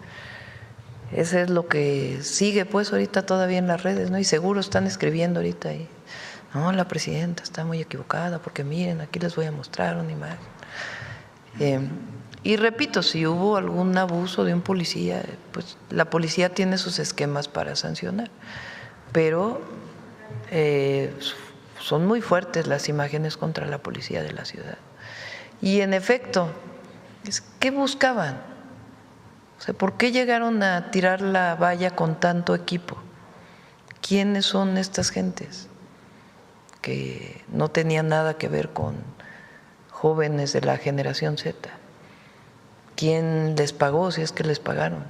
Eso es lo que sigue pues ahorita todavía en las redes, ¿no? Y seguro están escribiendo ahorita ahí, no, la presidenta está muy equivocada porque miren, aquí les voy a mostrar una imagen. Y repito, si hubo algún abuso de un policía, pues la policía tiene sus esquemas para sancionar, pero son muy fuertes las imágenes contra la policía de la ciudad. Y en efecto, ¿qué buscaban? O sea, ¿por qué llegaron a tirar la valla con tanto equipo? ¿Quiénes son estas gentes que no tenían nada que ver con jóvenes de la generación Z? ¿Quién les pagó, si es que les pagaron?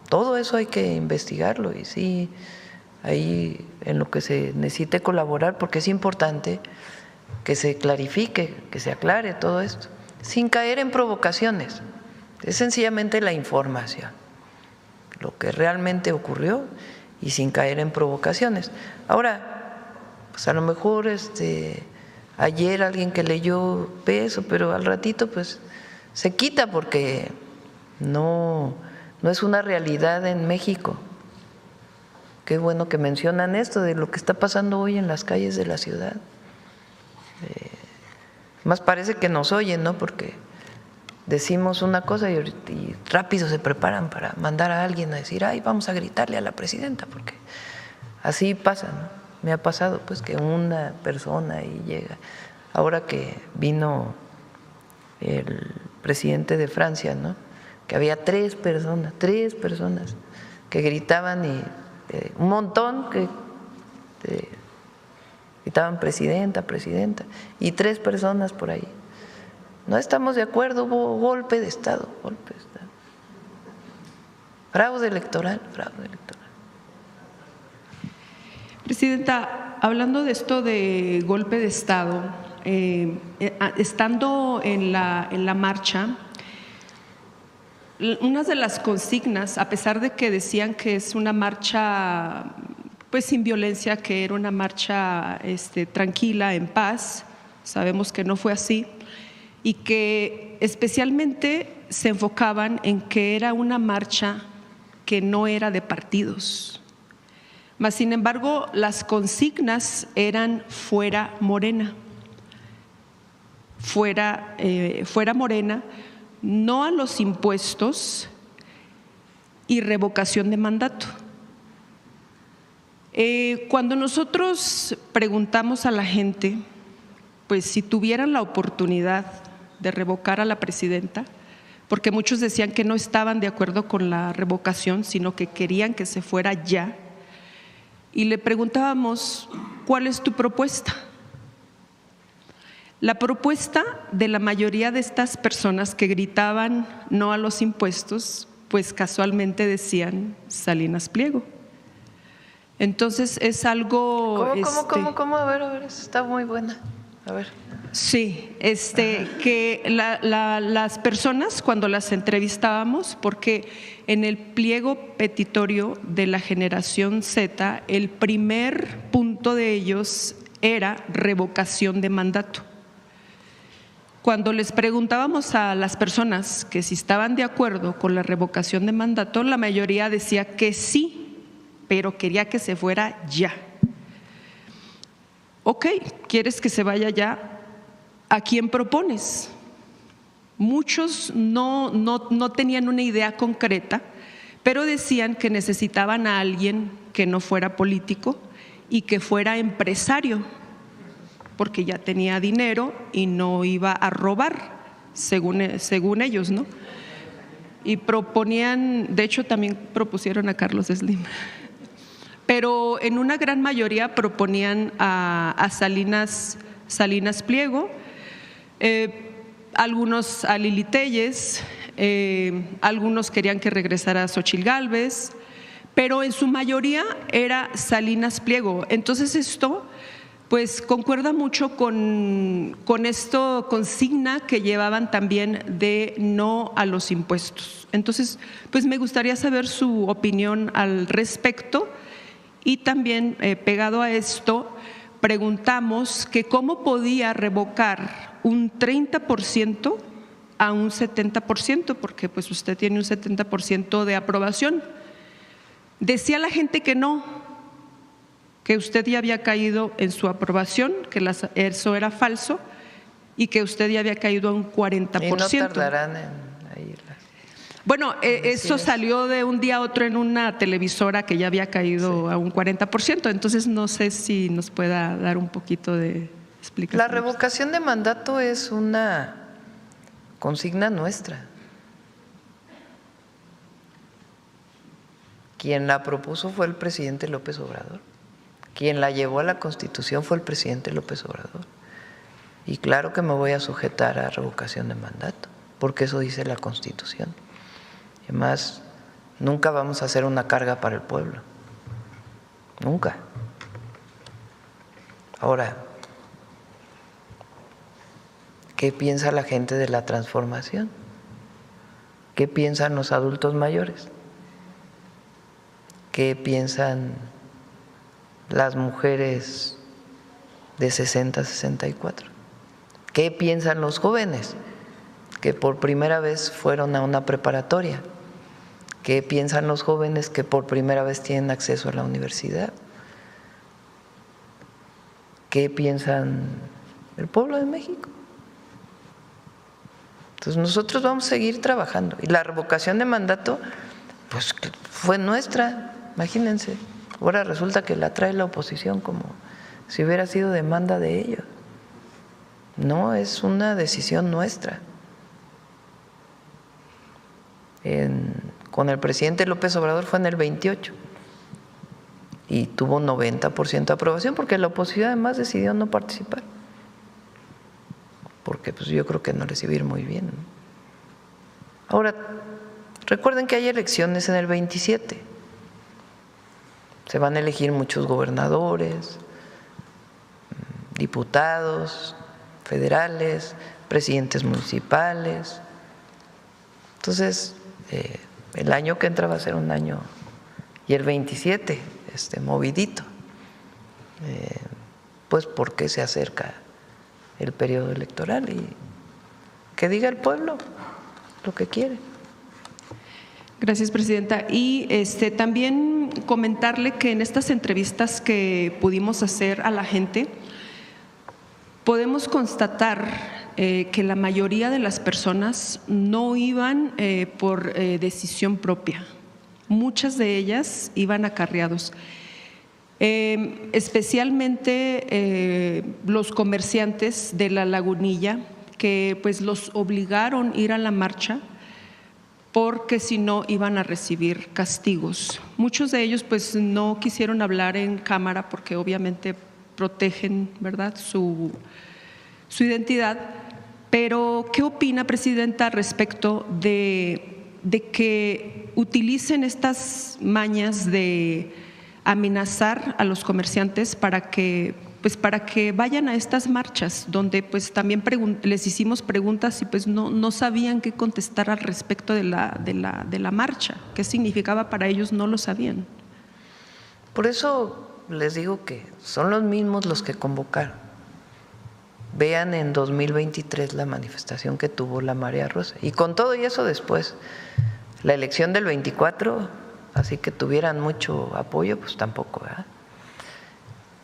Todo eso hay que investigarlo y sí, ahí en lo que se necesite colaborar, porque es importante que se clarifique, que se aclare todo esto, sin caer en provocaciones. Es sencillamente la información, lo que realmente ocurrió y sin caer en provocaciones. Ahora, pues a lo mejor ayer alguien que leyó eso, pero al ratito pues se quita porque no es una realidad en México. Qué bueno que mencionan esto de lo que está pasando hoy en las calles de la ciudad. Más parece que nos oyen, ¿no? Porque decimos una cosa y rápido se preparan para mandar a alguien a decir, ay, vamos a gritarle a la presidenta, porque así pasa, ¿no? Me ha pasado pues que una persona ahí llega. Ahora que vino el presidente de Francia, ¿no? Que había tres personas que gritaban y un montón que gritaban presidenta, presidenta, y 3 personas por ahí. No estamos de acuerdo, hubo golpe de Estado. Fraude electoral. Presidenta, hablando de esto de golpe de Estado, estando en la marcha, una de las consignas, a pesar de que decían que es una marcha pues sin violencia, que era una marcha tranquila, en paz, sabemos que no fue así, y que especialmente se enfocaban en que era una marcha que no era de partidos. Mas, sin embargo, las consignas eran fuera Morena. Fuera Morena, no a los impuestos y revocación de mandato. Cuando nosotros preguntamos a la gente, pues si tuvieran la oportunidad de revocar a la presidenta, porque muchos decían que no estaban de acuerdo con la revocación, sino que querían que se fuera ya, y le preguntábamos, ¿cuál es tu propuesta? La propuesta de la mayoría de estas personas que gritaban no a los impuestos, pues casualmente decían Salinas Pliego. Entonces es algo… ¿Cómo? A ver, está muy buena. A ver. Sí, que las personas cuando las entrevistábamos, porque en el pliego petitorio de la generación Z, el primer punto de ellos era revocación de mandato. Cuando les preguntábamos a las personas que si estaban de acuerdo con la revocación de mandato, la mayoría decía que sí, pero quería que se fuera ya. Ok, ¿quieres que se vaya ya? ¿A quién propones? Muchos no tenían una idea concreta, pero decían que necesitaban a alguien que no fuera político y que fuera empresario, porque ya tenía dinero y no iba a robar, según ellos, ¿no? Y proponían, de hecho también propusieron a Carlos Slim, pero en una gran mayoría proponían a Salinas Pliego, algunos a Lili Téllez, algunos querían que regresara Xóchitl Gálvez, pero en su mayoría era Salinas Pliego. Entonces esto pues concuerda mucho con esto consigna que llevaban también de no a los impuestos. Entonces, pues me gustaría saber su opinión al respecto y también pegado a esto preguntamos que cómo podía revocar un 30% a un 70%, porque pues usted tiene un 70% de aprobación. Decía la gente que no, que usted ya había caído en su aprobación, que eso era falso y que usted ya había caído a un 40%. Y no tardarán en ir. Bueno, eso salió de un día a otro en una televisora que ya había caído a un 40%, entonces no sé si nos pueda dar un poquito de explicación. La revocación de mandato es una consigna nuestra. Quien la propuso fue el presidente López Obrador. Quien la llevó a la Constitución fue el presidente López Obrador. Y claro que me voy a sujetar a revocación de mandato, porque eso dice la Constitución. Además, nunca vamos a hacer una carga para el pueblo. Nunca. Ahora, ¿qué piensa la gente de la transformación? ¿Qué piensan los adultos mayores? ¿Qué piensan las mujeres de 60 a 64? ¿Qué piensan los jóvenes que por primera vez fueron a una preparatoria? ¿Qué piensan los jóvenes que por primera vez tienen acceso a la universidad? ¿Qué piensan el pueblo de México? Entonces nosotros vamos a seguir trabajando. Y la revocación de mandato, pues fue nuestra, imagínense. Ahora resulta que la trae la oposición como si hubiera sido demanda de ellos. No, es una decisión nuestra. Con el presidente López Obrador fue en el 28 y tuvo 90% de aprobación porque la oposición además decidió no participar, porque pues yo creo que no les iba a ir muy bien, ¿no? Ahora, recuerden que hay elecciones en el 27, se van a elegir muchos gobernadores, diputados federales, presidentes municipales. Entonces, el año que entra va a ser un año, y el 27, movidito, pues porque se acerca el periodo electoral y que diga el pueblo lo que quiere. Gracias, presidenta. Y también comentarle que en estas entrevistas que pudimos hacer a la gente, podemos constatar que la mayoría de las personas no iban por decisión propia. Muchas de ellas iban acarreados. Especialmente los comerciantes de La Lagunilla, que pues los obligaron a ir a la marcha porque si no iban a recibir castigos. Muchos de ellos pues no quisieron hablar en cámara porque obviamente protegen, ¿verdad?, su identidad. Pero, ¿qué opina, presidenta, respecto de que utilicen estas mañas de amenazar a los comerciantes para que vayan a estas marchas, donde pues también les hicimos preguntas y pues no sabían qué contestar al respecto de la marcha? ¿Qué significaba para ellos? No lo sabían. Por eso les digo que son los mismos los que convocaron. Vean en 2023 la manifestación que tuvo la Marea Rosa. Y con todo y eso después, la elección del 24, así que tuvieran mucho apoyo, pues tampoco, ¿verdad?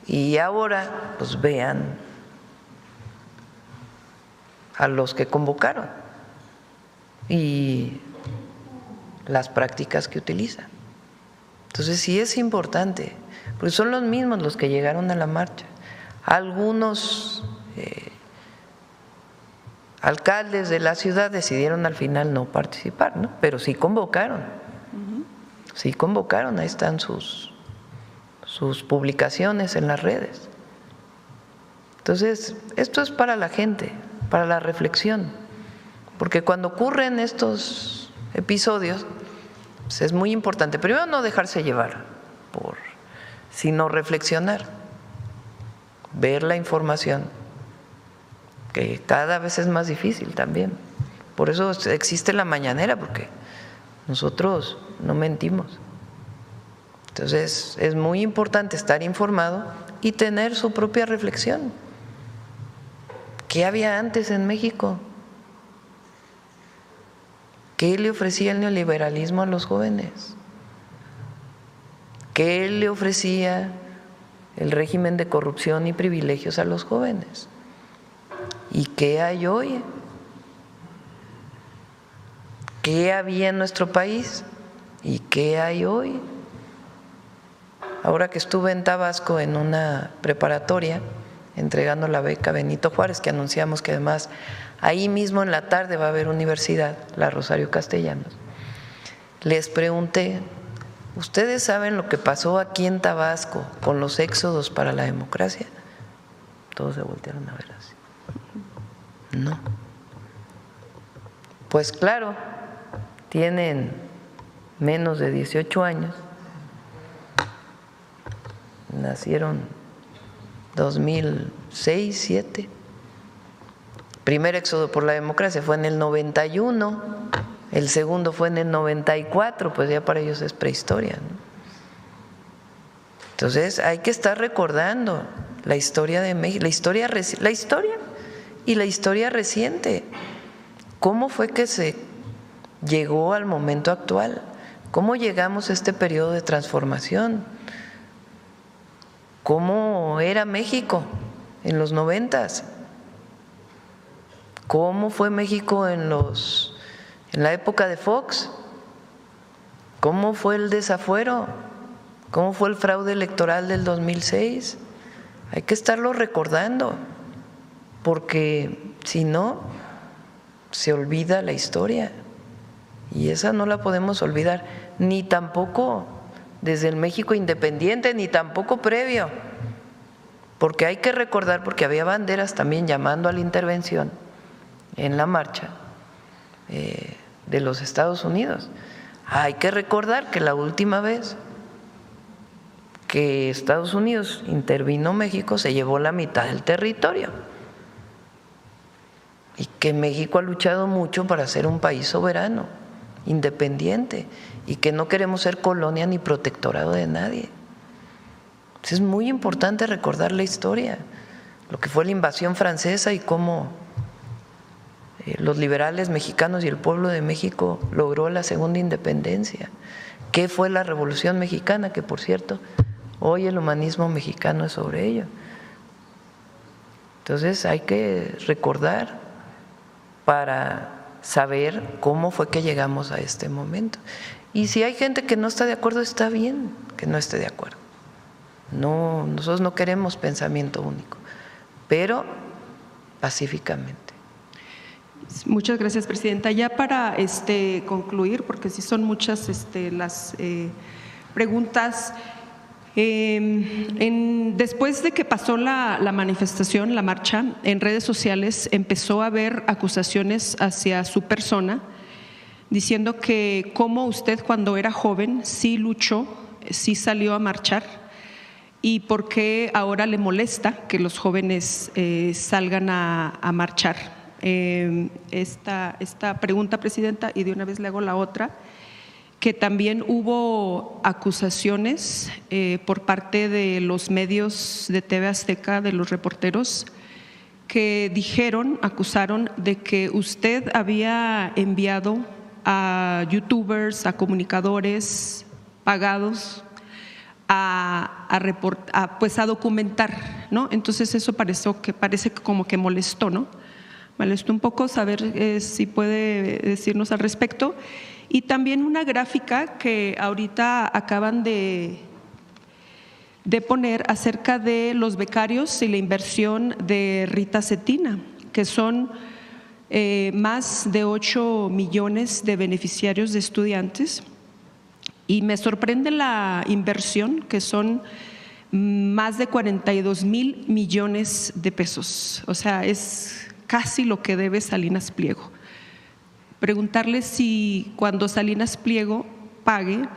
Y ahora, pues vean a los que convocaron y las prácticas que utilizan. Entonces sí es importante, porque son los mismos los que llegaron a la marcha. Algunos alcaldes de la ciudad decidieron al final no participar, ¿no? Pero sí convocaron, sí convocaron, ahí están sus publicaciones en las redes. Entonces, esto es para la gente, para la reflexión, porque cuando ocurren estos episodios, pues es muy importante, primero no dejarse llevar sino reflexionar. ver la información, que cada vez es más difícil también. Por eso existe la mañanera, porque nosotros no mentimos. Entonces es muy importante estar informado y tener su propia reflexión. ¿Qué había antes en México? ¿Qué le ofrecía el neoliberalismo a los jóvenes? ¿Qué le ofrecía el régimen de corrupción y privilegios a los jóvenes? ¿Y qué hay hoy? ¿Qué había en nuestro país? ¿Y qué hay hoy? Ahora que estuve en Tabasco en una preparatoria entregando la beca Benito Juárez, que anunciamos que además ahí mismo en la tarde va a haber universidad, la Rosario Castellanos, les pregunté: ¿ustedes saben lo que pasó aquí en Tabasco con los éxodos para la democracia? Todos se voltearon a ver así. No. Pues claro, tienen menos de 18 años, nacieron 2006, 2007. Primer éxodo por la democracia fue en el 91, el segundo fue en el 94, pues ya para ellos es prehistoria, ¿no? Entonces hay que estar recordando la historia de México, la historia y la historia reciente. ¿Cómo fue que se llegó al momento actual? ¿Cómo llegamos a este periodo de transformación? ¿Cómo era México en los 90s? ¿Cómo fue México en la época de Fox? ¿Cómo fue el desafuero? ¿Cómo fue el fraude electoral del 2006? Hay que estarlo recordando, porque si no, se olvida la historia, y esa no la podemos olvidar, ni tampoco desde el México independiente, ni tampoco previo, porque hay que recordar, porque había banderas también llamando a la intervención en la marcha de los Estados Unidos. Hay que recordar que la última vez que Estados Unidos intervino México se llevó la mitad del territorio, y que México ha luchado mucho para ser un país soberano, independiente, y que no queremos ser colonia ni protectorado de nadie. Entonces es muy importante recordar la historia, lo que fue la invasión francesa y cómo los liberales mexicanos y el pueblo de México logró la segunda independencia. ¿Qué fue la Revolución Mexicana? Que, por cierto, hoy el humanismo mexicano es sobre ello. Entonces hay que recordar para saber cómo fue que llegamos a este momento. Y si hay gente que no está de acuerdo, está bien que no esté de acuerdo. No, nosotros no queremos pensamiento único, pero pacíficamente. Muchas gracias, Presidenta. Ya para concluir, porque sí son muchas las preguntas. Después de que pasó la manifestación, la marcha, en redes sociales empezó a haber acusaciones hacia su persona, diciendo que como usted cuando era joven sí luchó, sí salió a marchar, y por qué ahora le molesta que los jóvenes salgan a marchar. Esta pregunta, Presidenta, y de una vez le hago la otra, que también hubo acusaciones por parte de los medios de TV Azteca, de los reporteros, que acusaron de que usted había enviado a youtubers, a comunicadores pagados a documentar, ¿no? Entonces eso parece como que molestó, ¿no? Molestó un poco, saber si puede decirnos al respecto. Y también una gráfica que ahorita acaban de poner acerca de los becarios y la inversión de Rita Cetina, que son más de 8 millones de beneficiarios de estudiantes. Y me sorprende la inversión, que son más de 42,000 millones de pesos. O sea, es casi lo que debe Salinas Pliego. Preguntarle si cuando Salinas Pliego pague,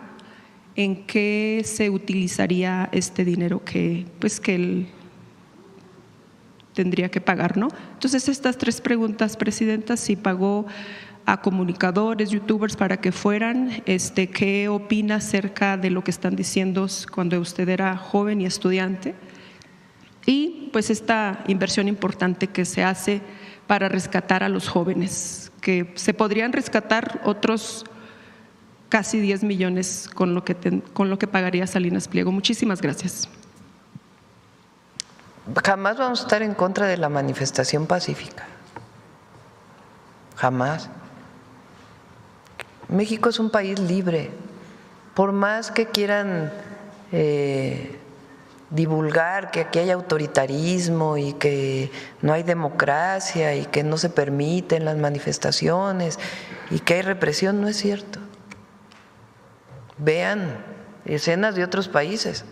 ¿en qué se utilizaría este dinero que él tendría que pagar, ¿no? Entonces, estas 3 preguntas, Presidenta, si pagó a comunicadores, youtubers para que fueran, ¿qué opina acerca de lo que están diciendo cuando usted era joven y estudiante? Y pues esta inversión importante que se hace para rescatar a los jóvenes, que se podrían rescatar otros casi 10 millones con lo que pagaría Salinas Pliego. Muchísimas gracias. Jamás vamos a estar en contra de la manifestación pacífica. Jamás. México es un país libre. Por más que quieran divulgar que aquí hay autoritarismo y que no hay democracia y que no se permiten las manifestaciones y que hay represión, no es cierto. Vean escenas de otros países,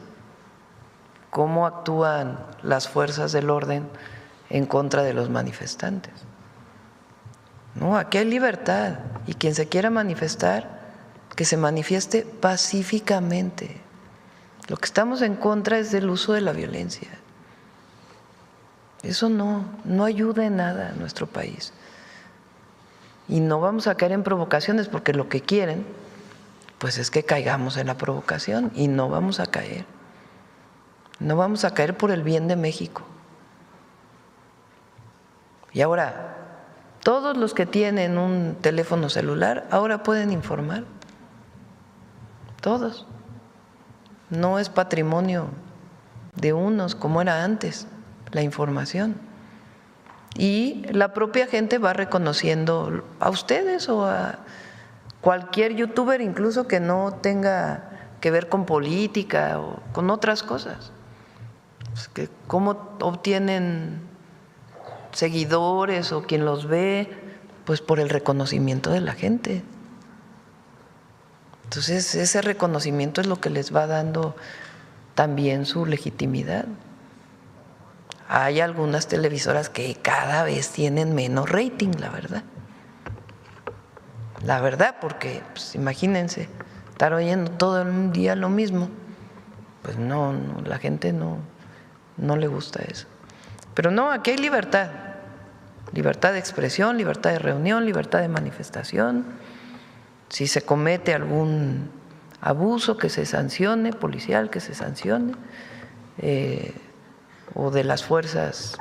cómo actúan las fuerzas del orden en contra de los manifestantes. No, aquí hay libertad y quien se quiera manifestar, que se manifieste pacíficamente. Lo que estamos en contra es del uso de la violencia. Eso no ayuda en nada a nuestro país. Y no vamos a caer en provocaciones porque lo que quieren, pues es que caigamos en la provocación y no vamos a caer. No vamos a caer por el bien de México. Y ahora, todos los que tienen un teléfono celular ahora pueden informar. Todos. No es patrimonio de unos como era antes la información. Y la propia gente va reconociendo a ustedes o a cualquier youtuber, incluso que no tenga que ver con política o con otras cosas. Pues que cómo obtienen seguidores o quien los ve, pues por el reconocimiento de la gente. Entonces ese reconocimiento es lo que les va dando también su legitimidad. Hay algunas televisoras que cada vez tienen menos rating, la verdad. La verdad, porque pues, imagínense, estar oyendo todo el día lo mismo, pues no, la gente no le gusta eso. Pero no, aquí hay libertad de expresión, libertad de reunión, libertad de manifestación. Si se comete algún abuso, que se sancione, policial, que se sancione, o de las fuerzas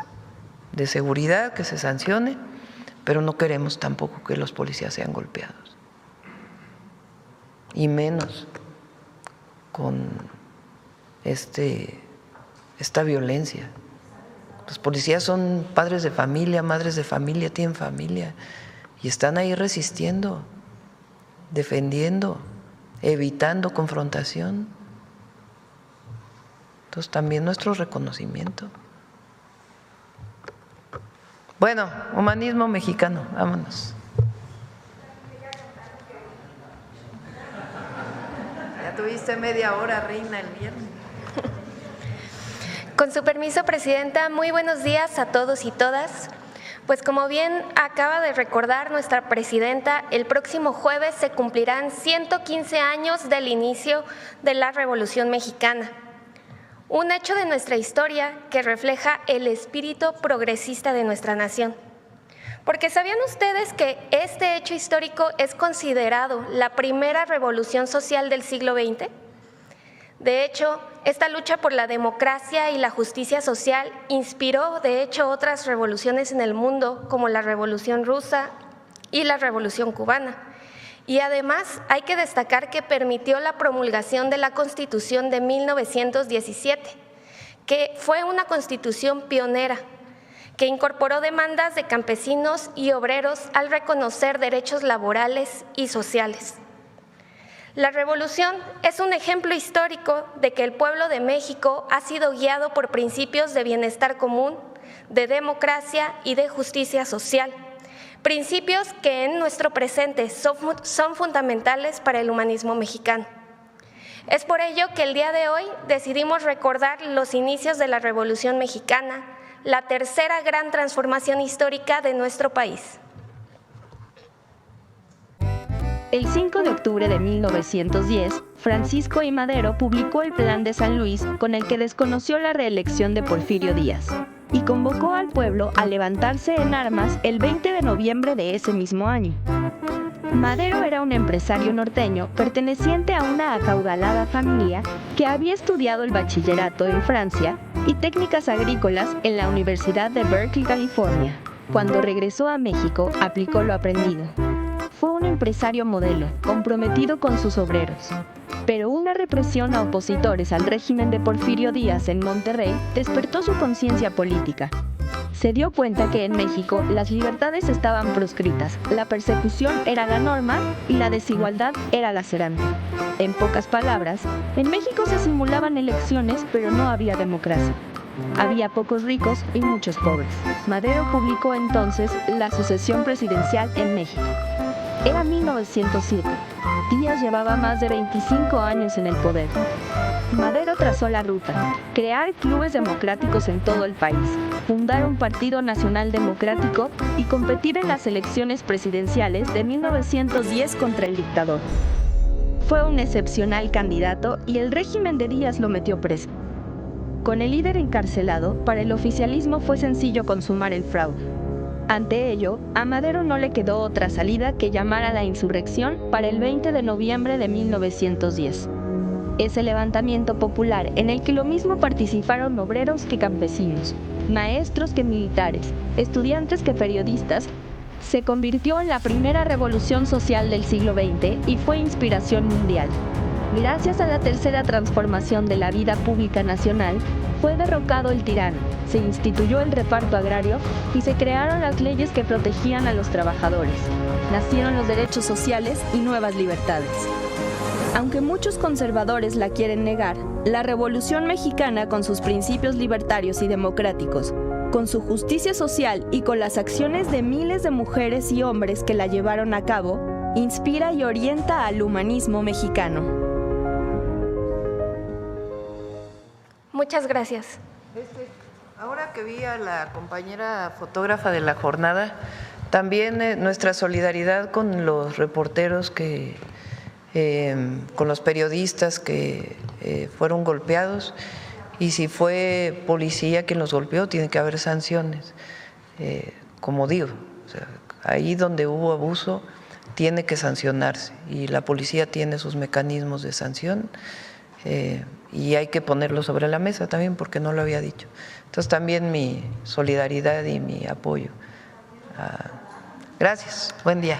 de seguridad, que se sancione, pero no queremos tampoco que los policías sean golpeados, y menos con esta violencia. Los policías son padres de familia, madres de familia, tienen familia y están ahí resistiendo, defendiendo, evitando confrontación. Entonces también nuestro reconocimiento. Bueno, humanismo mexicano, vámonos. Ya tuviste media hora, reina, el viernes. Con su permiso, Presidenta, muy buenos días a todos y todas. Pues como bien acaba de recordar nuestra Presidenta, el próximo jueves se cumplirán 115 años del inicio de la Revolución Mexicana. Un hecho de nuestra historia que refleja el espíritu progresista de nuestra nación. Porque ¿sabían ustedes que este hecho histórico es considerado la primera revolución social del siglo XX? De hecho, esta lucha por la democracia y la justicia social inspiró, de hecho, otras revoluciones en el mundo, como la Revolución Rusa y la Revolución Cubana. Y además hay que destacar que permitió la promulgación de la Constitución de 1917, que fue una constitución pionera, que incorporó demandas de campesinos y obreros al reconocer derechos laborales y sociales. La revolución es un ejemplo histórico de que el pueblo de México ha sido guiado por principios de bienestar común, de democracia y de justicia social, principios que en nuestro presente son fundamentales para el humanismo mexicano. Es por ello que el día de hoy decidimos recordar los inicios de la Revolución Mexicana, la tercera gran transformación histórica de nuestro país. El 5 de octubre de 1910, Francisco I. Madero publicó el Plan de San Luis, con el que desconoció la reelección de Porfirio Díaz. y convocó al pueblo a levantarse en armas el 20 de noviembre de ese mismo año. Madero era un empresario norteño perteneciente a una acaudalada familia que había estudiado el bachillerato en Francia y técnicas agrícolas en la Universidad de Berkeley, California. Cuando regresó a México, aplicó lo aprendido. Fue un empresario modelo, comprometido con sus obreros. Pero una represión a opositores al régimen de Porfirio Díaz en Monterrey despertó su conciencia política. Se dio cuenta que en México las libertades estaban proscritas, la persecución era la norma y la desigualdad era lacerante. En pocas palabras, en México se simulaban elecciones, pero no había democracia. Había pocos ricos y muchos pobres. Madero publicó entonces La sucesión presidencial en México. Era 1907. Díaz llevaba más de 25 años en el poder. Madero trazó la ruta: crear clubes democráticos en todo el país, fundar un partido nacional democrático y competir en las elecciones presidenciales de 1910 contra el dictador. Fue un excepcional candidato y el régimen de Díaz lo metió preso. Con el líder encarcelado, para el oficialismo fue sencillo consumar el fraude. Ante ello, a Madero no le quedó otra salida que llamar a la insurrección para el 20 de noviembre de 1910. Ese levantamiento popular en el que lo mismo participaron obreros que campesinos, maestros que militares, estudiantes que periodistas, se convirtió en la primera revolución social del siglo XX y fue inspiración mundial. Gracias a la tercera transformación de la vida pública nacional, fue derrocado el tirano, se instituyó el reparto agrario y se crearon las leyes que protegían a los trabajadores. Nacieron los derechos sociales y nuevas libertades. Aunque muchos conservadores la quieren negar, la Revolución Mexicana, con sus principios libertarios y democráticos, con su justicia social y con las acciones de miles de mujeres y hombres que la llevaron a cabo, inspira y orienta al humanismo mexicano. Muchas gracias. Ahora que vi a la compañera fotógrafa de la jornada, también nuestra solidaridad con los reporteros con los periodistas que fueron golpeados, y si fue policía quien los golpeó, tiene que haber sanciones. Como digo, o sea, ahí donde hubo abuso tiene que sancionarse y la policía tiene sus mecanismos de sanción. Y hay que ponerlo sobre la mesa también, porque no lo había dicho. Entonces también mi solidaridad y mi apoyo. Gracias, buen día.